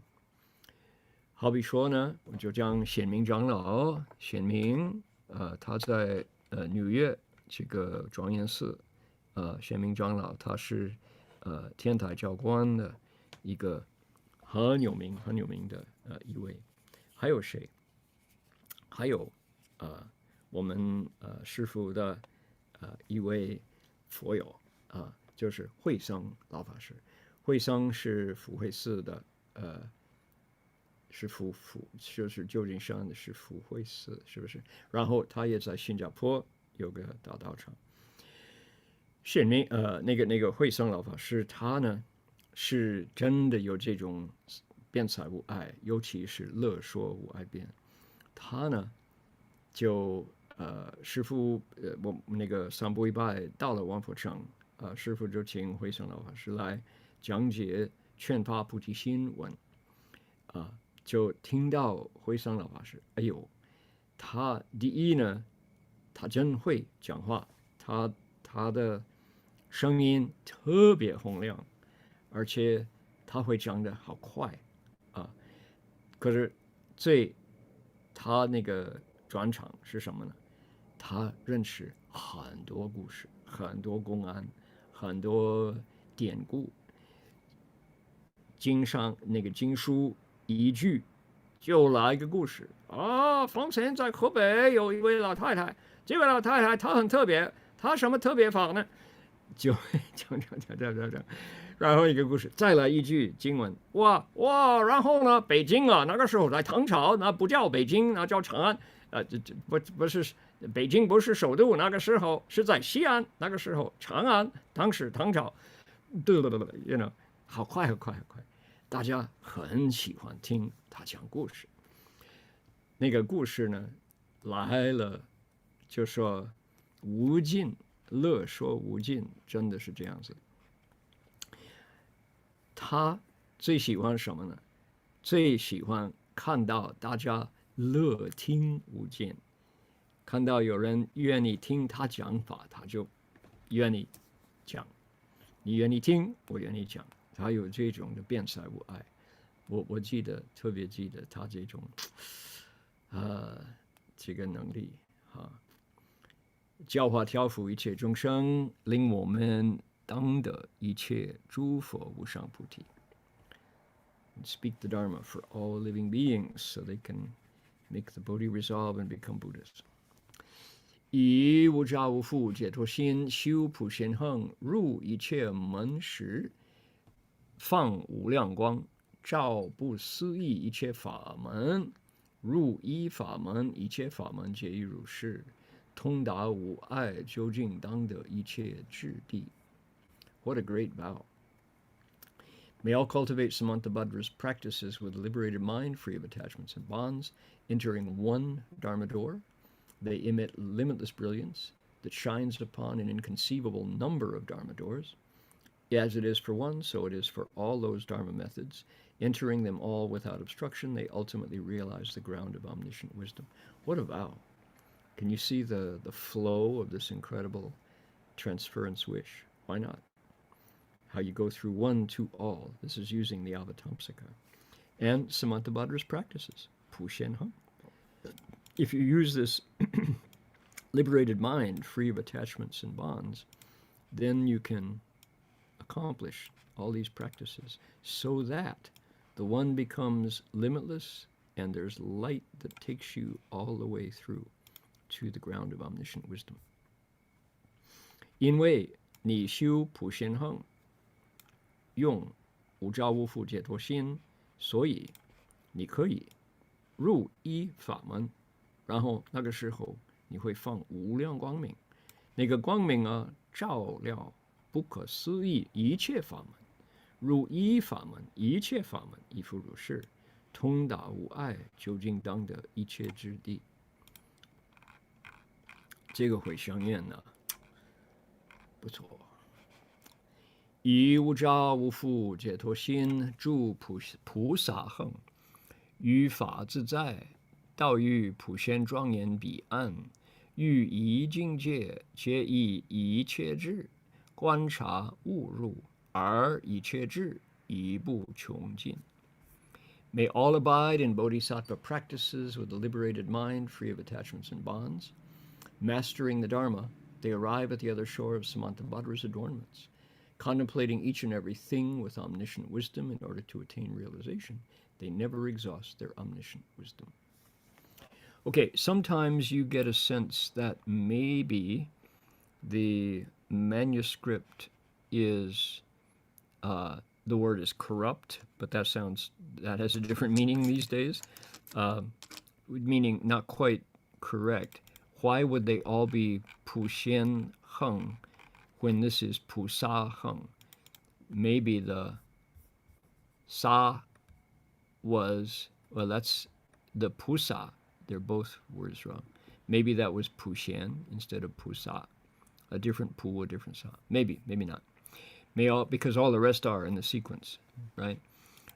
好比说呢，我就讲显明长老，显明他在纽约这个庄严寺，显明长老他是天台教官的一个很有名的一位。还有谁？还有我们师父的一位佛友就是慧僧老法师。慧僧是福慧寺的是就是旧金山的是福慧寺，是不是？然后他也在新加坡有个大道场。显明那个慧僧老法师，他呢是真的有这种辩才无碍，尤其是乐说无碍辩。他呢就师父我那个三步一拜到了万佛城，师父就请慧僧老法师来讲解劝发菩提心文就听到慧僧老法师，哎呦，他第一呢，他真会讲话，他的声音特别洪亮，而且他会讲得好快可是他那个专长是什么呢？他认识很多故事，很多公案，很多典故，经上那个经书一句就来一个故事从前在河北有一位老太太，这位老太太她很特别，她什么特别法呢？就讲，然后一个故事，再来一句经文，哇，然后呢，北京那个时候在唐朝，那不叫北京，那叫长安，这不是北京不是首都，那个时候是在西安，那个时候长安，当时唐朝，好快，大家很喜欢听他讲故事。那个故事呢来了，就说无尽。乐说无尽，真的是这样子。他最喜欢什么呢？最喜欢看到大家乐听无尽，看到有人愿意听他讲法，他就愿意讲。你愿意听，我愿意讲。他有这种的辩才无碍。我特别记得他这种这个能力教化调伏一切众生，令我们当得一切诸佛无上菩提。Speak the Dharma for all living beings, so they can make the Bodhi resolve and become Buddhas. 以无着无缚解脱心，修普贤恒，入一切门时，放无量光，照不思议一切法门，入一法门，一切法门皆亦如是。通达无碍，究竟当得一切智地。What a great vow. May all cultivate Samantabhadra's practices with a liberated mind, free of attachments and bonds, entering one Dharma door. They emit limitless brilliance. that shines upon an inconceivable number of Dharma doors. As it is for one, so it is for all those Dharma methods. Entering them all without obstruction, they ultimately realize the ground of omniscient wisdom. What a vow. Can you see the flow of this incredible transference wish? Why not? How you go through one to all. This is using the Avatamsaka. And Samantabhadra's practices, Pu Shen Heng. If you use this liberated mind, free of attachments and bonds, then you can accomplish all these practices so that the one becomes limitless and there's light that takes you all the way through to the ground of omniscient wisdom. 因为你修普贤恒，用无着无缚解脱心，所以你可以入一法门，然后那个时候你会放无量光明，那个光明啊，照亮不可思议一切法门，入一法门，一切法门亦复如是，通达无碍，究竟当得一切之地。这个会相应呢，不错。以无着无缚解脱心，住菩萨恒，于法自在，道于普贤庄严彼岸，于一境界，皆以一切智观察悟入，而一切智亦不穷尽。May all abide in bodhisattva practices with a liberated mind, free of attachments and bonds. Mastering the Dharma, they arrive at the other shore of Samantabhadra's adornments. Contemplating each and every thing with omniscient wisdom in order to attain realization, they never exhaust their omniscient wisdom. Okay, sometimes you get a sense that maybe the manuscript is, the word is corrupt, but that has a different meaning these days, meaning not quite correct. Why would they all be Pu Xian Heng when this is Pu Sa Heng? Maybe the Sa was, well, that's the Pu Sa. They're both words wrong. Maybe that was Pu Xian instead of Pu Sa. A different Pu, a different Sa. Maybe, maybe not. Because all the rest are in the sequence, right?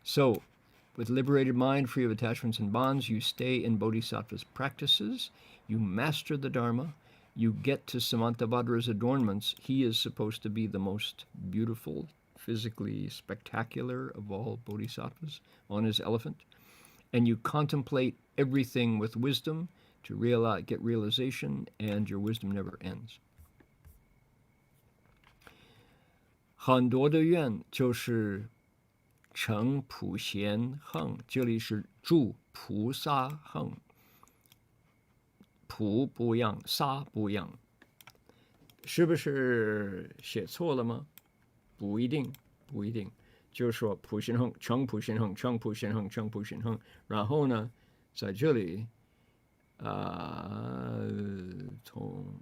So, with liberated mind, free of attachments and bonds, you stay in Bodhisattva's practices, you master the Dharma, you get to Samantabhadra's adornments. He is supposed to be the most beautiful, physically spectacular of all Bodhisattvas on his elephant. And you contemplate everything with wisdom to get realization, and your wisdom never ends. 很多的愿就是成普贤恒，这里是住菩萨恒，普不一样，萨不一样，是不是写错了吗？不一定，不一定。就是说普贤恒，成普贤恒，成普贤恒，成普贤恒。然后呢，在这里，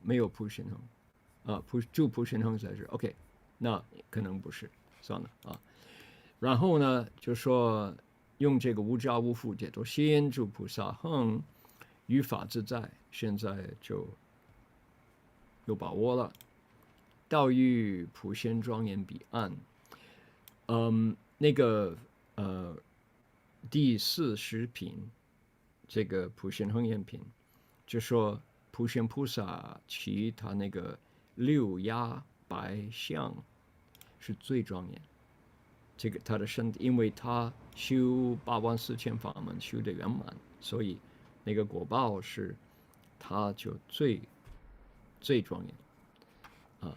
没有普贤恒，住普贤恒在这 ，OK。那可能不是，算了啊。然后呢，就说用这个无着无缚解脱心，住菩萨恒，于法自在。现在就有把握了。道于普贤庄严彼岸，那个第40品，这个普贤恒愿品，就说普贤菩萨其他那个六压白象是最庄严。这个他的身体，因为他修84000法门修得圆满，所以那个果报是他就最庄严啊。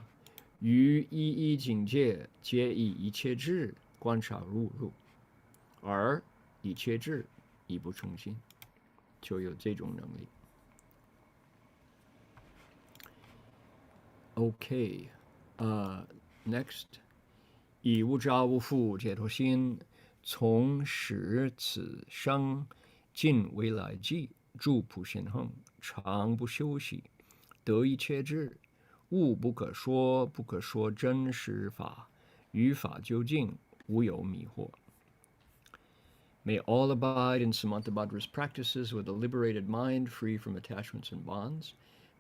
于一境界，皆以一切智观察悟入，而一切智亦不穷尽，就有这种能力。Okay, next. 以无着无缚解脱心，从始此生尽未来际，住普贤恒，常不休息，得一切智，悟不可说，不可说真实法，于法究竟，无有迷惑。May all abide in Samantabhadra's practices with a liberated mind, free from attachments and bonds,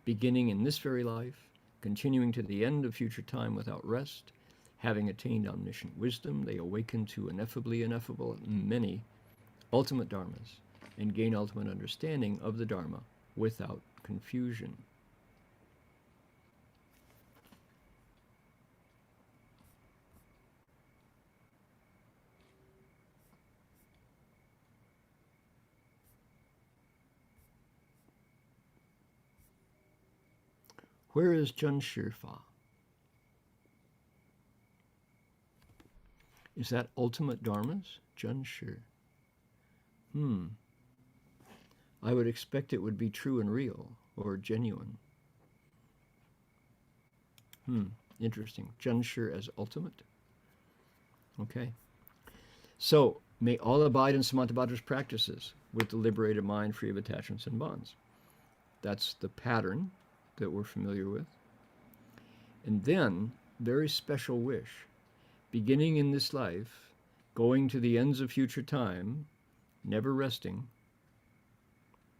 beginning in this very life, continuing to the end of future time without rest. Having attained omniscient wisdom, they awaken to ineffably ineffable many ultimate dharmas and gain ultimate understanding of the Dharma without confusion. Where is Zhen Shi Fa? Is that ultimate dharmas? Zhen Shi. I would expect it would be true and real, or genuine. Interesting. Zhen Shi as ultimate. Okay. So, may all abide in Samantabhadra's practices with the liberated mind free of attachments and bonds. That's the pattern that we're familiar with. And then, very special wish, beginning in this life, going to the ends of future time, never resting.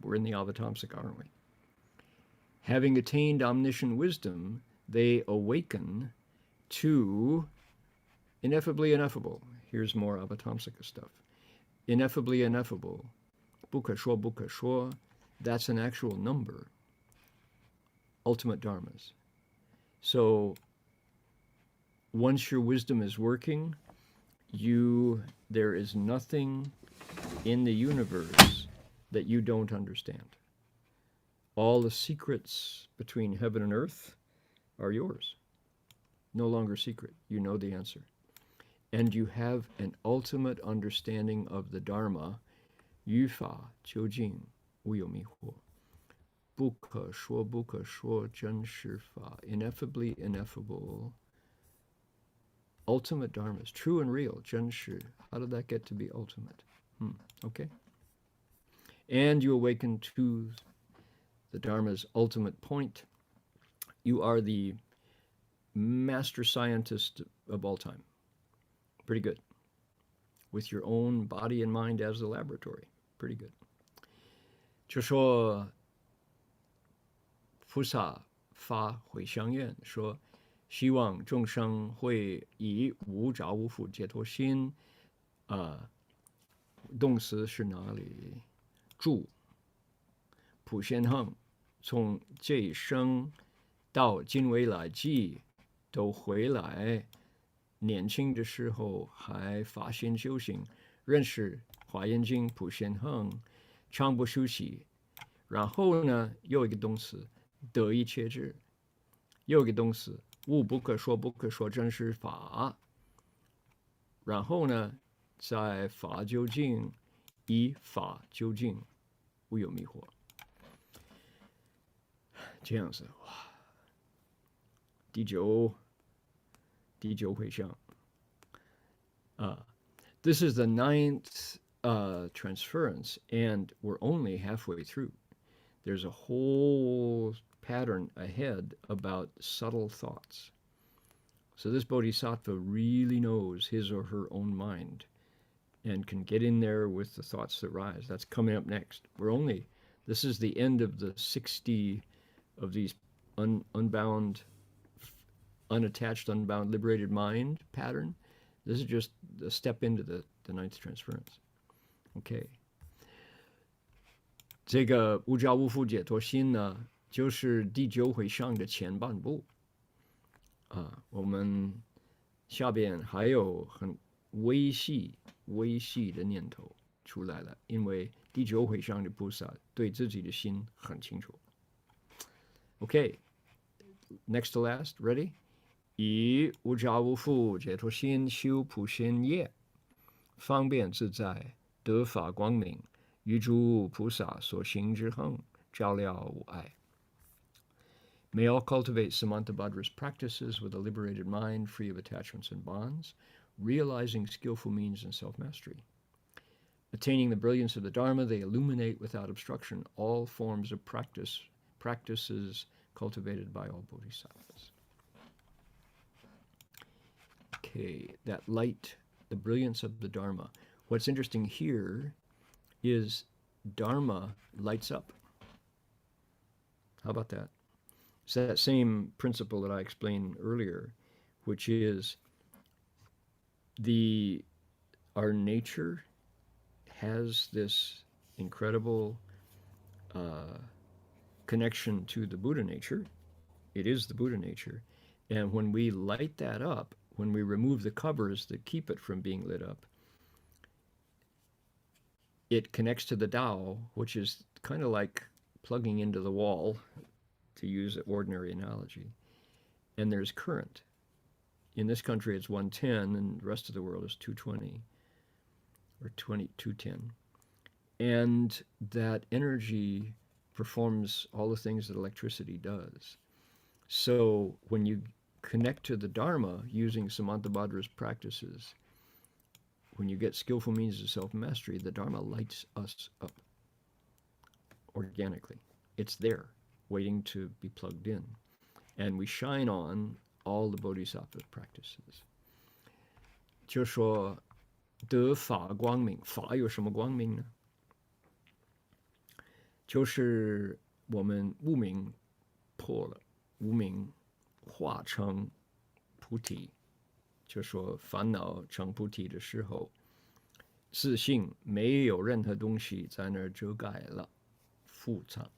We're in the Avatamsaka, aren't we? Having attained omniscient wisdom, they awaken to ineffably ineffable. Here's more Avatamsaka stuff. Ineffably ineffable. Bukha shuo, that's an actual number. Ultimate dharmas. So once your wisdom is working, there is nothing in the universe that you don't understand. All the secrets between heaven and earth are yours. No longer secret. You know the answer. And you have an ultimate understanding of the Dharma. Yu fa jiu jing wu you mi huo. Bukha shuo zhen shi fa. Ineffably ineffable. Ultimate dharmas, true and real, zhen shi. How did that get to be ultimate? Okay. And you awaken to the Dharma's ultimate point. You are the master scientist of all time. Pretty good. With your own body and mind as the laboratory. Pretty good. 就说菩萨发回向愿，说希望众生会以无着无缚解脱心，动词是哪里？住。普贤恒，从这一生到今未来际都回来。年轻的时候还发心修行，认识华严经普贤恒，常不休息。然后呢，又一个动词得一切智，又一个动词无不可说真实法。然后呢，在法究竟，以法究竟，无有迷惑。这样子，哇！第九回向。This is the 9th transference, and we're only halfway through. There's a whole pattern ahead about subtle thoughts. So this bodhisattva really knows his or her own mind and can get in there with the thoughts that rise. That's coming up next. This is the end of the 60 of these unbound, unattached, unbound, liberated mind pattern. This is just a step into the 9th transference. Okay. 这个无着无缚解脱心呢，就是第9回向的前半部。我们下边还有很微细的念头出来了，因为第9回向的菩萨对自己的心很清楚。Okay, next to last, ready? 以无着无缚解脱心修普贤业，方便自在，得法光明，于诸菩萨所行之行，照料无碍。May all cultivate Samantabhadra's practices with a liberated mind, free of attachments and bonds, realizing skillful means and self-mastery. Attaining the brilliance of the Dharma, they illuminate without obstruction all forms of practices cultivated by all bodhisattvas. Okay, that light, the brilliance of the Dharma. What's interesting here is Dharma lights up. How about that? It's that same principle that I explained earlier, which is our nature has this incredible connection to the Buddha nature. It is the Buddha nature. And when we light that up, when we remove the covers that keep it from being lit up, it connects to the Tao, which is kind of like plugging into the wall, to use an ordinary analogy. And there's current. In this country, it's 110, and the rest of the world is 220 or 210. And that energy performs all the things that electricity does. So when you connect to the Dharma using Samantabhadra's practices, when you get skillful means of self-mastery, the Dharma lights us up organically. It's there, waiting to be plugged in. And we shine on all the Bodhisattva practices. 就说得法光明，法有什么光明呢？就是我们无明破了，无明化成菩提。就说烦恼成菩提的时候，自信没有任何东西在那儿遮盖了，覆藏。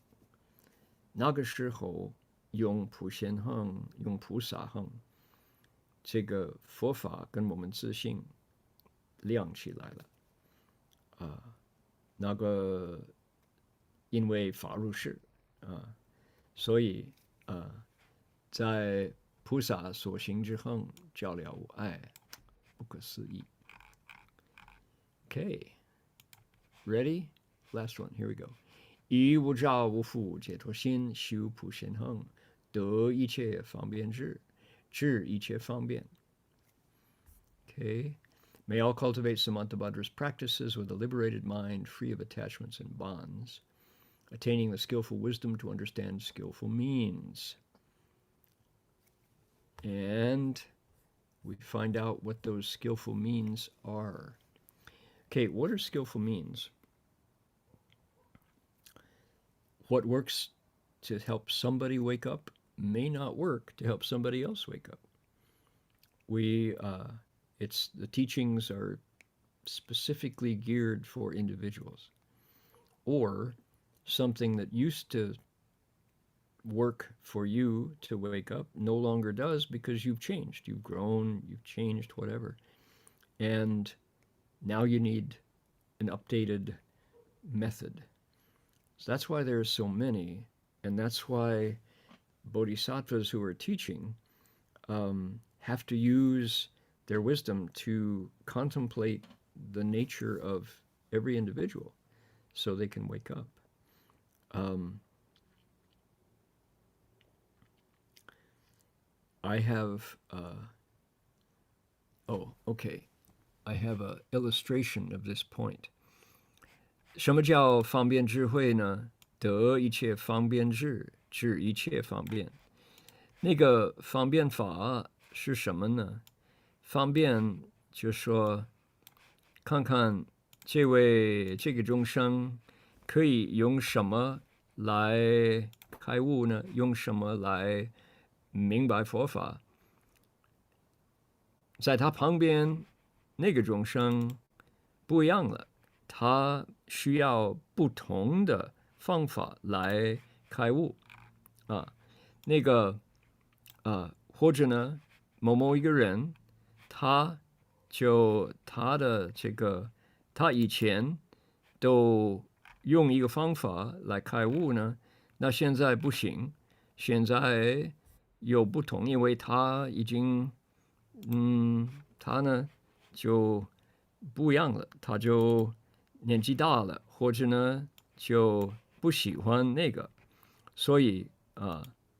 那个时候用普贤行，用菩萨行，这个佛法跟我们自信亮起来了。那个因为法入世所以在菩萨所行之行，照了无碍，不可思议。Okay, ready? Last one. Here we go. 以无着无负解脱心，修普贤行，得一切方便智，智一切方便。Okay. May all cultivate Samantabhadra's practices with a liberated mind, free of attachments and bonds, attaining the skillful wisdom to understand skillful means. And we find out what those skillful means are. Okay, what are skillful means? What works to help somebody wake up may not work to help somebody else wake up. The teachings are specifically geared for individuals, or something that used to work for you to wake up no longer does because you've changed, you've grown, you've changed, whatever. And now you need an updated method. So that's why there's so many, and that's why bodhisattvas who are teaching have to use their wisdom to contemplate the nature of every individual so they can wake up. I have, I have an illustration of this point. 什么叫方便智慧呢？得一切方便智，智一切方便。那个方便法是什么呢？方便就说，看看这个众生可以用什么来开悟呢？用什么来明白佛法？在他旁边那个众生不一样了，他需要不同的方法来开悟或者呢，某一个人，他以前都用一个方法来开悟呢，那现在不行，现在有不同，因为他已经他呢就不一样了，他就年纪大了，或者呢就不喜欢那个，所以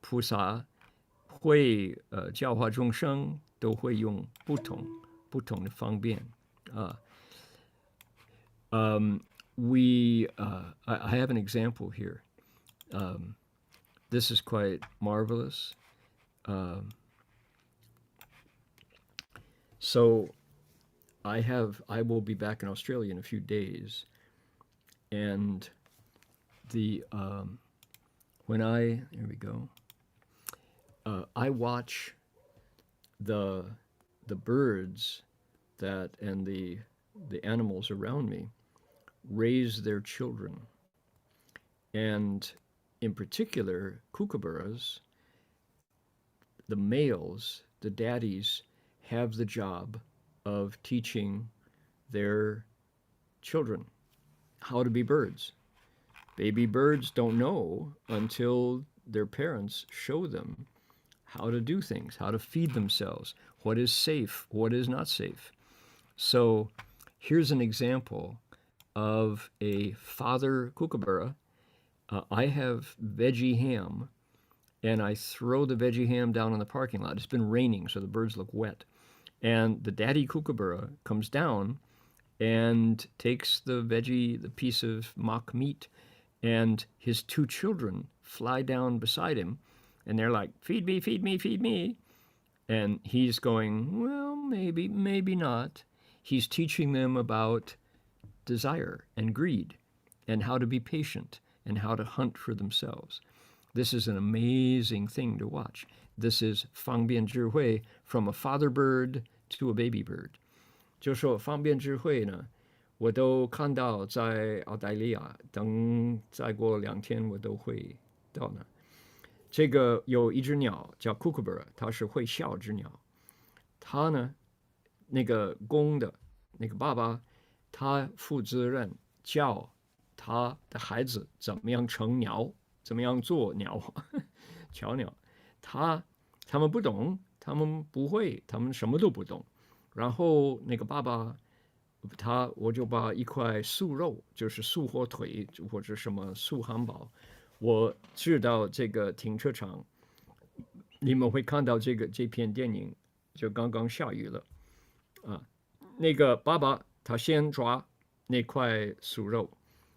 菩萨会教化众生都会用不同的方便I have an example here. This is quite marvelous. So I will be back in Australia in a few days, and here we go. I watch the birds that and the animals around me raise their children, and in particular kookaburras, the males, the daddies, have the job of teaching their children how to be birds. Baby birds don't know until their parents show them how to do things, how to feed themselves, what is safe, what is not safe. So here's an example of a father kookaburra. I have veggie ham, and I throw the veggie ham down in the parking lot. It's been raining, so the birds look wet. And the daddy kookaburra comes down and takes the piece of mock meat, and his two children fly down beside him, and they're like, feed me, feed me, feed me. And he's going, well, maybe, maybe not. He's teaching them about desire and greed and how to be patient and how to hunt for themselves. This is an amazing thing to watch. This is 方便智慧 from a father bird to a baby bird. 就说方便智慧呢，我都看到在澳大利亚，等再过2天我都会到那。这个有一只鸟叫 kookaburra， 它是会笑之鸟。它呢，那个公的那个爸爸，他负责任教他的孩子怎么样成鸟，怎么样做鸟，巧鸟。他们不懂，他们不会，他们什么都不懂。然后那个爸爸，我就把一块素肉，就是素火腿或者什么素汉堡，我知道这个停车场，你们会看到这片电影，就刚刚下雨了，啊，那个爸爸他先抓那块素肉，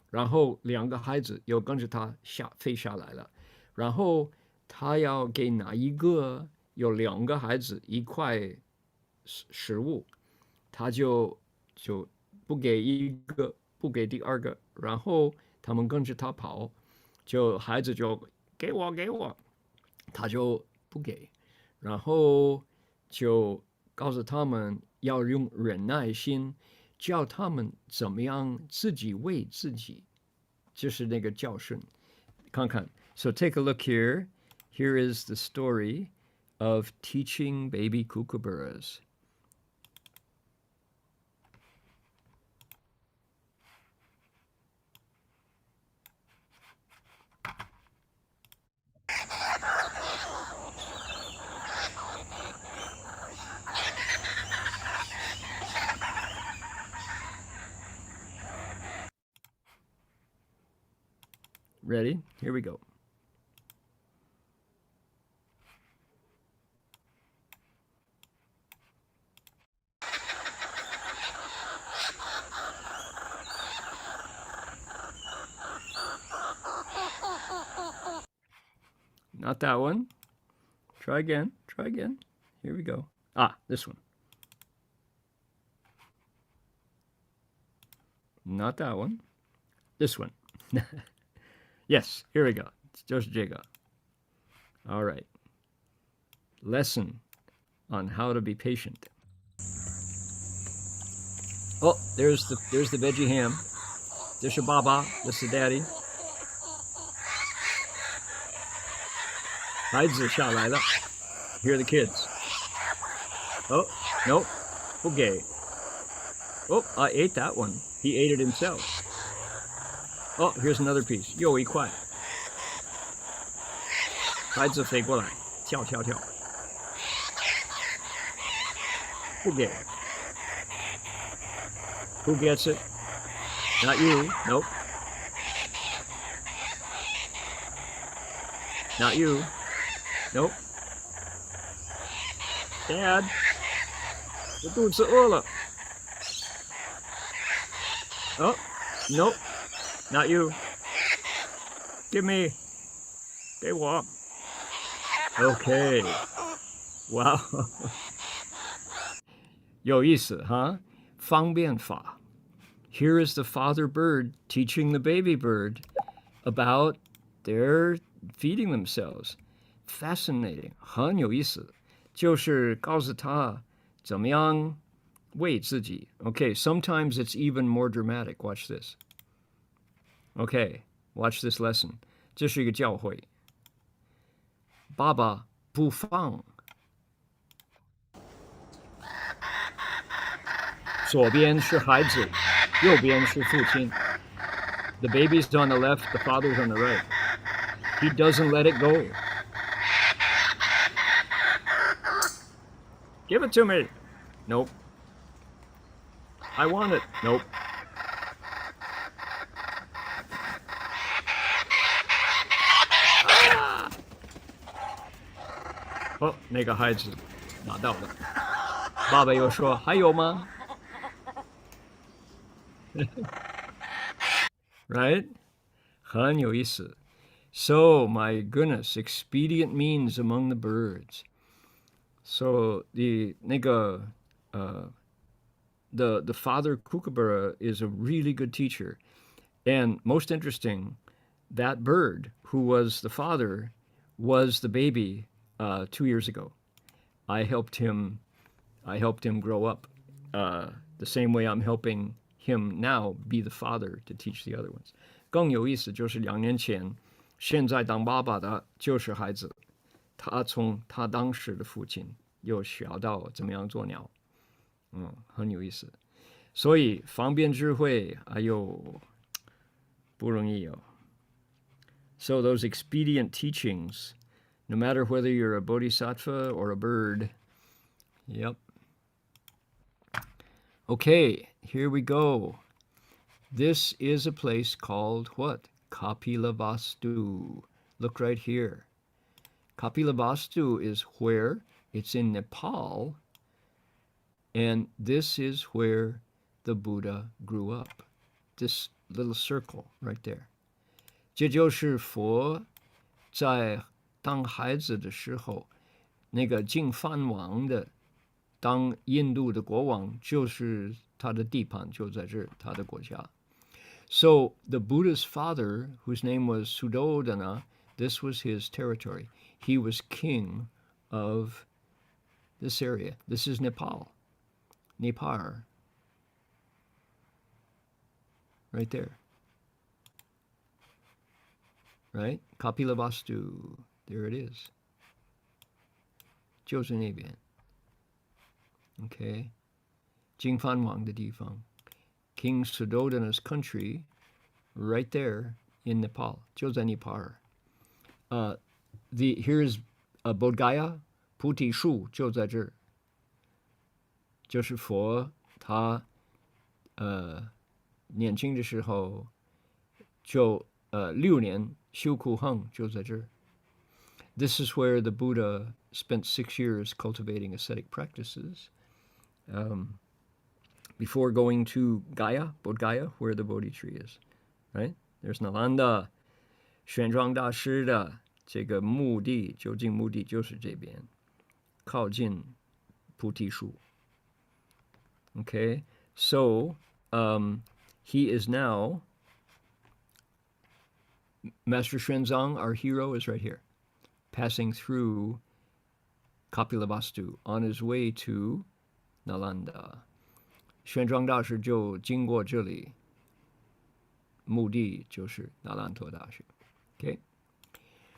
然后2个孩子又跟着他飞下来了，然后他要给哪一个有2个孩子一块食物，他就不给一个，不给第2个，然后他们跟着他跑，就孩子就给我，他就不给，然后就告诉他们要用忍耐心，教他们怎么样自己喂自己，就是那个教训。看看 ，So take a look here. Here is the story of teaching baby kookaburras. Ready? Here we go. Not that one. Try again. Try again. Here we go. Ah, this one. Not that one. This one. Yes, here we go. 就是这个. All right. Lesson on how to be patient. Oh, there's the veggie ham. There's your baba. This is daddy. 孩子下来了. Here are the kids. Oh, no. 不给. Oh, I ate that one. He ate it himself. Oh, here's another piece. 又一块. 孩子飞过来，跳跳跳。不给. Who gets it? Not you. Nope. Not you. Nope. Dad, 我肚子饿了。Oh, nope. Not you. Give me. 给我。Okay. Wow. 有意思哈，方便法。Here is the father bird teaching the baby bird about their feeding themselves. fascinating， 很有意思，就是告诉他怎么样为自己。Okay, sometimes it's even more dramatic. Watch this. Okay, watch this lesson. 这是一个教诲。爸爸不放，左边是孩子，右边是父亲。The baby's on the left, the father's on the right. He doesn't let it go. Give it to me. Nope. I want it. Nope. Oh, 那个孩子拿到了。爸爸又说：“还有吗？” Right? 很有意思。So, my goodness, expedient means among the birds. So the father kookaburra is a really good teacher, and most interesting, that bird who was the father was the baby 2 years ago. I helped him grow up the same way I'm helping him now be the father to teach the other ones. 更有意思就是2年前，现在当爸爸的就是孩子。他从他当时的父亲又学到怎么样做鸟，很有意思。所以方便智慧，哎呦，不容易哦。So those expedient teachings, no matter whether you're a bodhisattva or a bird, yep. Okay, here we go. This is a place called what? Kapilavastu. Look right here. Kapilavastu is where? It's in Nepal, and this is where the Buddha grew up. This little circle right there. 这就是佛在当孩子的时候，那个净饭王的当印度的国王，就是他的地盘就在这儿，他的国家。So the Buddha's father, whose name was Suddhodana, this was his territory. He was king of this area. This is Nepal. Nepal. Right there. Right? Kapilavastu. There it is. 就是那边。Okay. 净饭王的地方。King Suddhodana's country, right there in Nepal. 就在尼泊尔。Here's Bodh Gaya, 菩提树就在这儿。就是佛他年轻的时候就6年修苦行就在这儿。This is where the Buddha spent 6 years cultivating ascetic practices before going to Gaya, Bodh Gaya, where the Bodhi tree is. Right? There's Nalanda. 玄奘大师的这个目的，究竟目的就是这边，靠近菩提树。Okay, so he is now, Master Xuanzang, our hero, is right here, passing through Kapilavastu on his way to Nalanda. 玄奘大师就经过这里，目的就是那兰陀大学。Okay,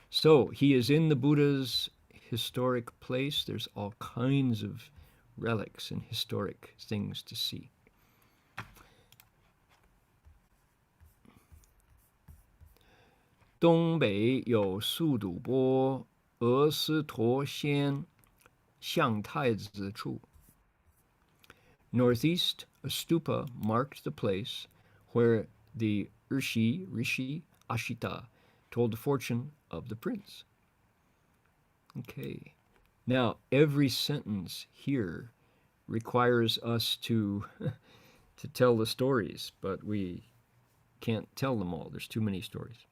so he is in the Buddha's historic place. There's all kinds of relics and historic things to see. 东北有速度波，俄斯陀仙向太子处。Northeast, a stupa marked the place where the Rishi Ashita, told the fortune of the prince. Okay, now every sentence here requires us to tell the stories, but we can't tell them all. There's too many stories.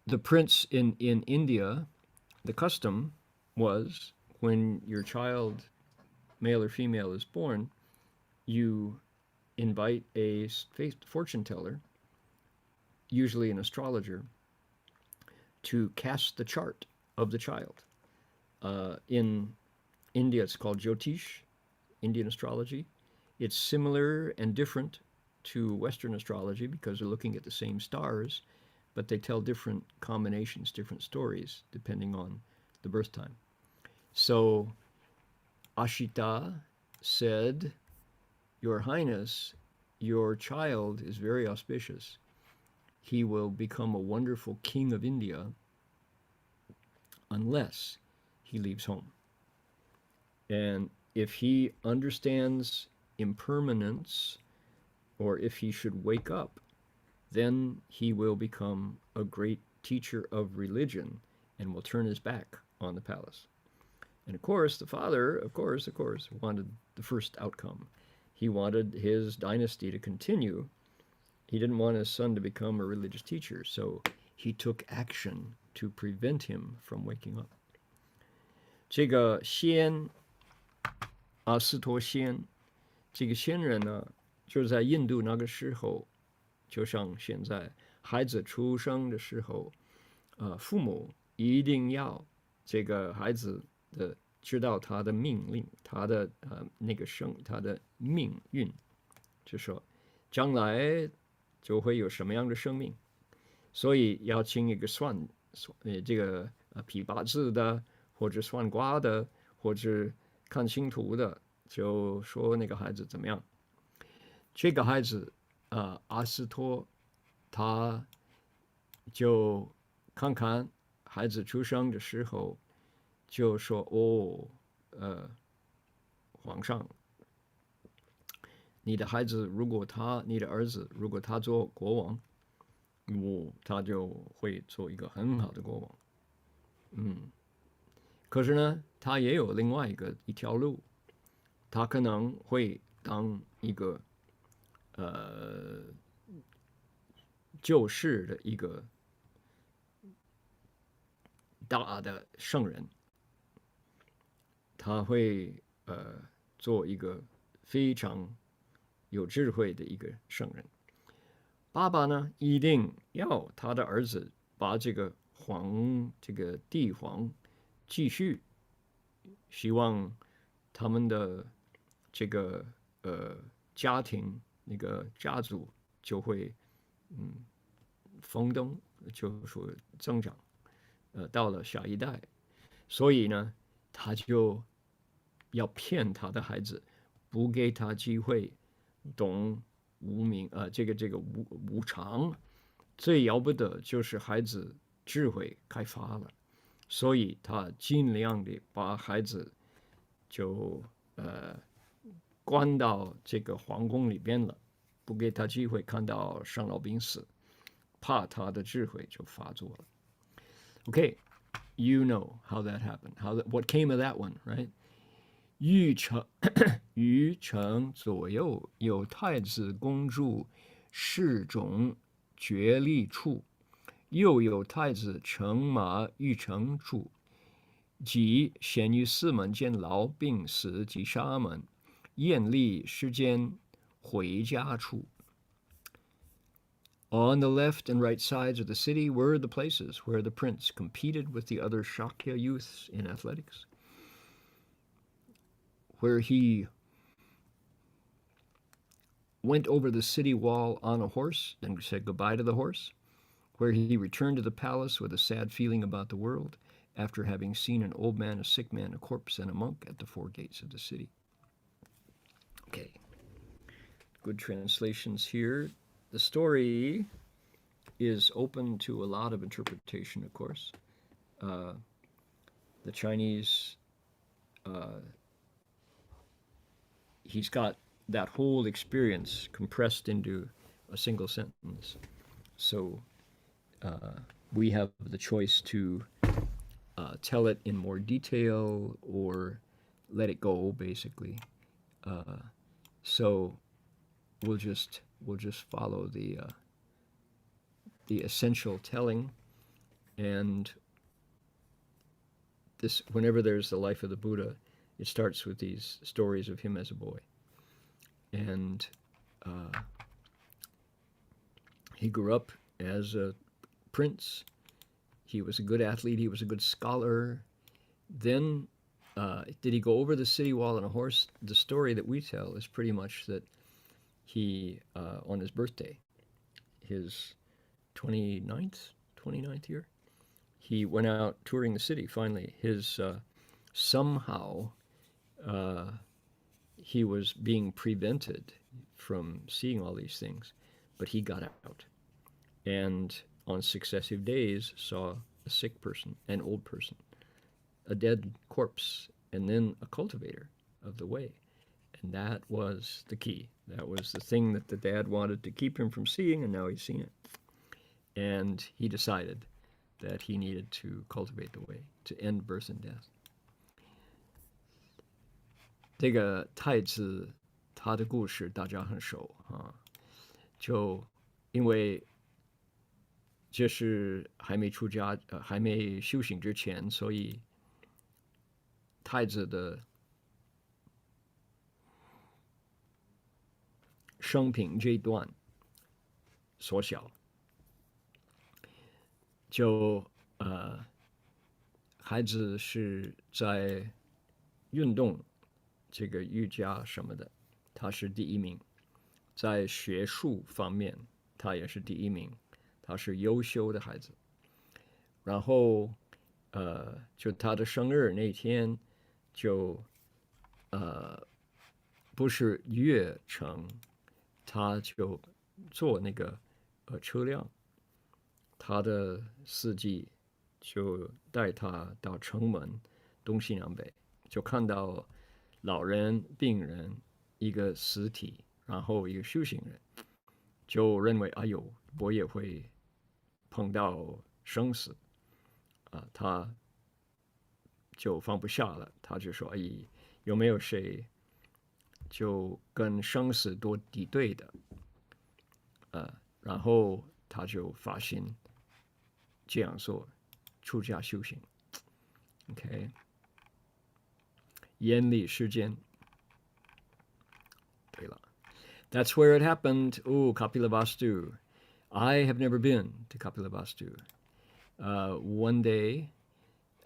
The prince in India, the custom was when your child, male or female, is born, you invite a fortune teller, usually an astrologer, to cast the chart of the child. In India, it's called Jyotish, Indian astrology. It's similar and different to Western astrology because they're looking at the same stars, but they tell different combinations, different stories, depending on the birth time. So Ashita said, Your Highness, your child is very auspicious. He will become a wonderful king of India unless he leaves home. And if he understands impermanence, or if he should wake up, then he will become a great teacher of religion and will turn his back on the palace. And of course, the father, of course, wanted the first outcome. He wanted his dynasty to continue. He didn't want his son to become a religious teacher, so he took action to prevent him from waking up. 这个仙阿斯陀仙，这个仙人呢，就是在印度那个时候，就像现在孩子出生的时候，父母一定要这个孩子的知道他的命令，他的他的命运，就说将来就会有什么样的生命，所以要请一个这个批八字的，或者算卦的，或者看星图的，就说那个孩子怎么样。这个孩子阿斯托，他就看看孩子出生的时候，就说皇上，你的儿子如果他做国王，他就会做一个很好的国王。可是呢，他也有另外一条路，他可能会当一个救世的一个大的圣人，他会做一个非常有智慧的一个圣人。爸爸呢，一定要他的儿子把这个帝皇继续，希望他们的这个家庭那个家族就会丰登，就说增长，到了下一代，所以呢，他就要骗他的孩子，不给他机会懂无明这个无常，最要不得就是孩子智慧开发了，所以他尽量的把孩子就关到这个皇宫里边了，不给他机会看到生老病死，怕他的智慧就发作了。Okay, you know how that happened. What came of that one, right? 于城左右有太子公主侍种绝力处，又有太子乘马御城处，即先于四门见老病死及沙门，艳丽世间回家处。On the left and right sides of the city were the places where the prince competed with the other Shakya youths in athletics, where he went over the city wall on a horse and said goodbye to the horse, where he returned to the palace with a sad feeling about the world after having seen an old man, a sick man, a corpse, and a monk at the four gates of the city. Okay, good translations here. The story is open to a lot of interpretation, of course. The Chinese, he's got that whole experience compressed into a single sentence. So we have the choice to tell it in more detail or let it go, basically. So we'll just follow the essential telling, and this, whenever there's the life of the Buddha, it starts with these stories of him as a boy. And he grew up as a prince. He was a good athlete. He was a good scholar. Then, did he go over the city wall on a horse? The story that we tell is pretty much that he, on his birthday, his 29th year, he went out touring the city. Finally, somehow he was being prevented from seeing all these things, but he got out, and on successive days saw a sick person, an old person, a dead corpse, and then a cultivator of the way. And that was the key. That was the thing that the dad wanted to keep him from seeing, and now he's seen it. And he decided that he needed to cultivate the way, to end birth and death. 这个太子他的故事大家很熟啊，就因为这是还没出家，还没修行之前，所以太子的生平这一段缩小，就孩子是在运动这个瑜伽什么的，他是第一名，在学术方面他也是第一名，他是优秀的孩子。然后就他的生日那天就不是越城，他就坐那个车辆，他的司机就带他到城门东西南北，就看到老人、病人，一个死体，然后一个修行人，就认为哎呦，我也会碰到生死啊，他就放不下了，他就说：“哎，有没有谁就跟生死多敌对的？”然后他就发心这样做，出家修行。OK， 严理世间。对了 ，That's where it happened. Oh, Kapilavastu. I have never been to Kapilavastu. One day,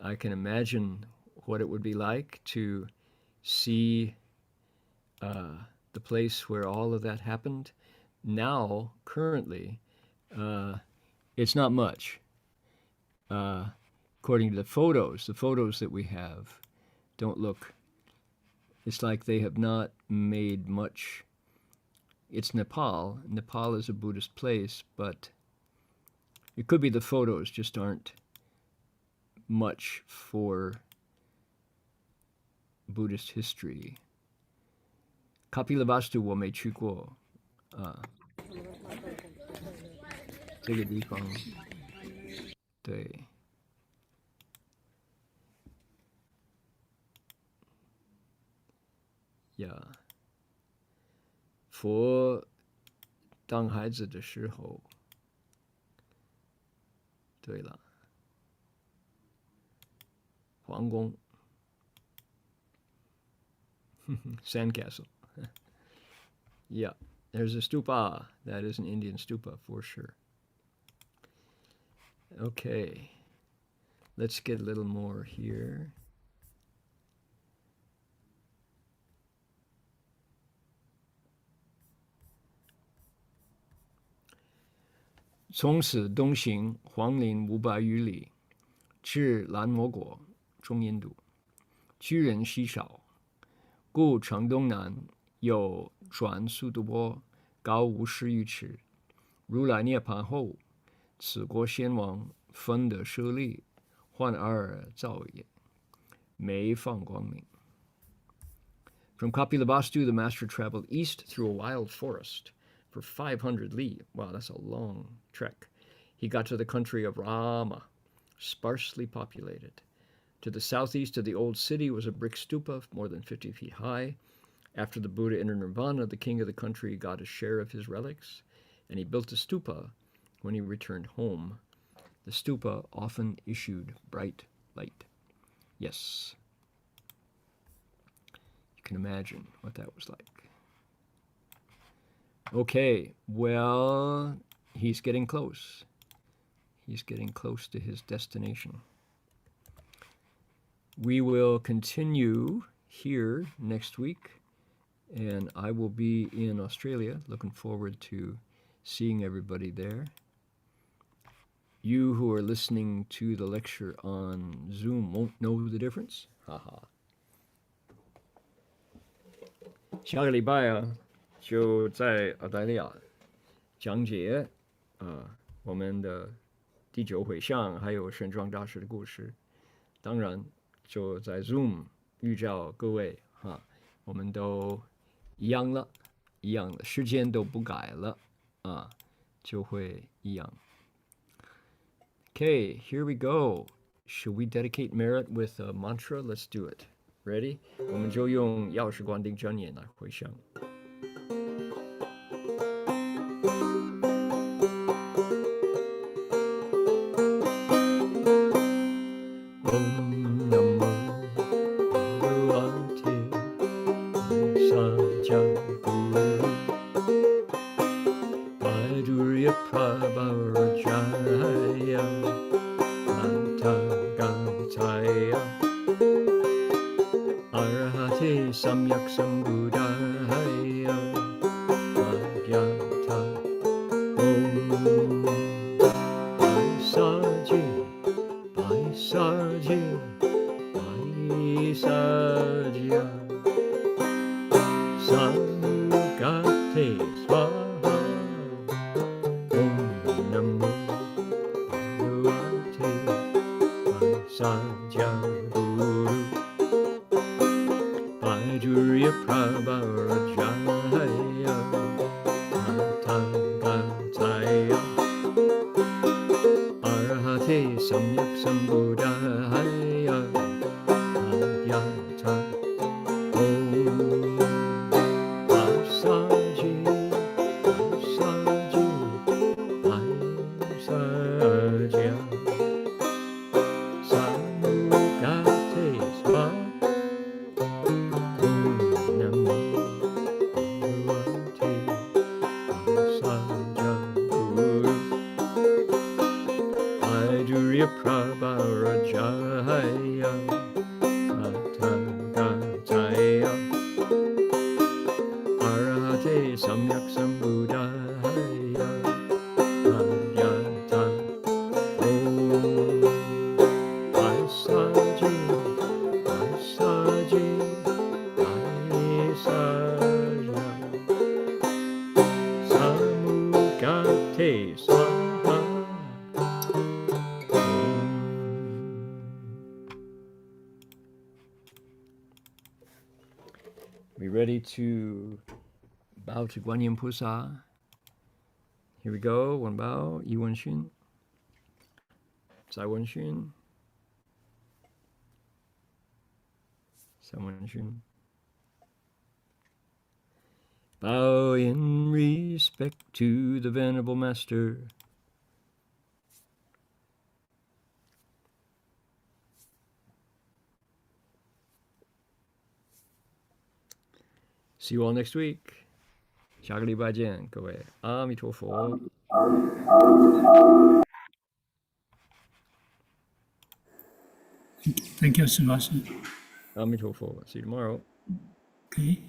I can imagine what it would be like to see the place where all of that happened. Now, currently, it's not much. According to the photos that we have don't look, it's like they have not made much. It's Nepal. Nepal is a Buddhist place, but it could be the photos just aren't much for Buddhist history. Kapilavastu 我没去过这个地方，对，呀，佛当孩子的时候，对了，皇宫 ，sandcastle. Yeah, there's a stupa. That is an Indian stupa for sure. Okay, let's get a little more here. "从此东行黄陵500余里，至蓝摩国中印度，居人稀少，故城东南有转速度波，高50余尺。如来涅盘后，此国先王分得舍利，换而造也，没放光明。" From Kapilavastu, the master traveled east through a wild forest for 500 li. Wow, that's a long trek. He got to the country of Rama, sparsely populated. To the southeast of the old city was a brick stupa more than 50 feet high. After the Buddha entered nirvana, the king of the country got a share of his relics, and he built a stupa when he returned home. The stupa often issued bright light. Yes. You can imagine what that was like. Okay, well, he's getting close. He's getting close to his destination. We will continue here next week, and I will be in Australia. Looking forward to seeing everybody there. You who are listening to the lecture on Zoom won't know the difference. Haha. 下个礼拜啊，就在澳大利亚讲解我们的第9回向，还有玄奘大师的故事。当然，就在 Zoom 预兆各位哈，我们都一样了，一样的时间都不改了啊，就会一样。Okay, here we go. Should we dedicate merit with a mantra? Let's do it. Ready? 我们就用药师观定真言来回向。We ready to bow to Guanyin Pusa? Here we go. 1 bow, 一问讯，再问讯，三问讯。Bow in respect to the Venerable Master. See you all next week. 下个礼拜见，各位。阿弥陀佛。Thank you, 师法师。阿弥陀佛。See you tomorrow. Okay.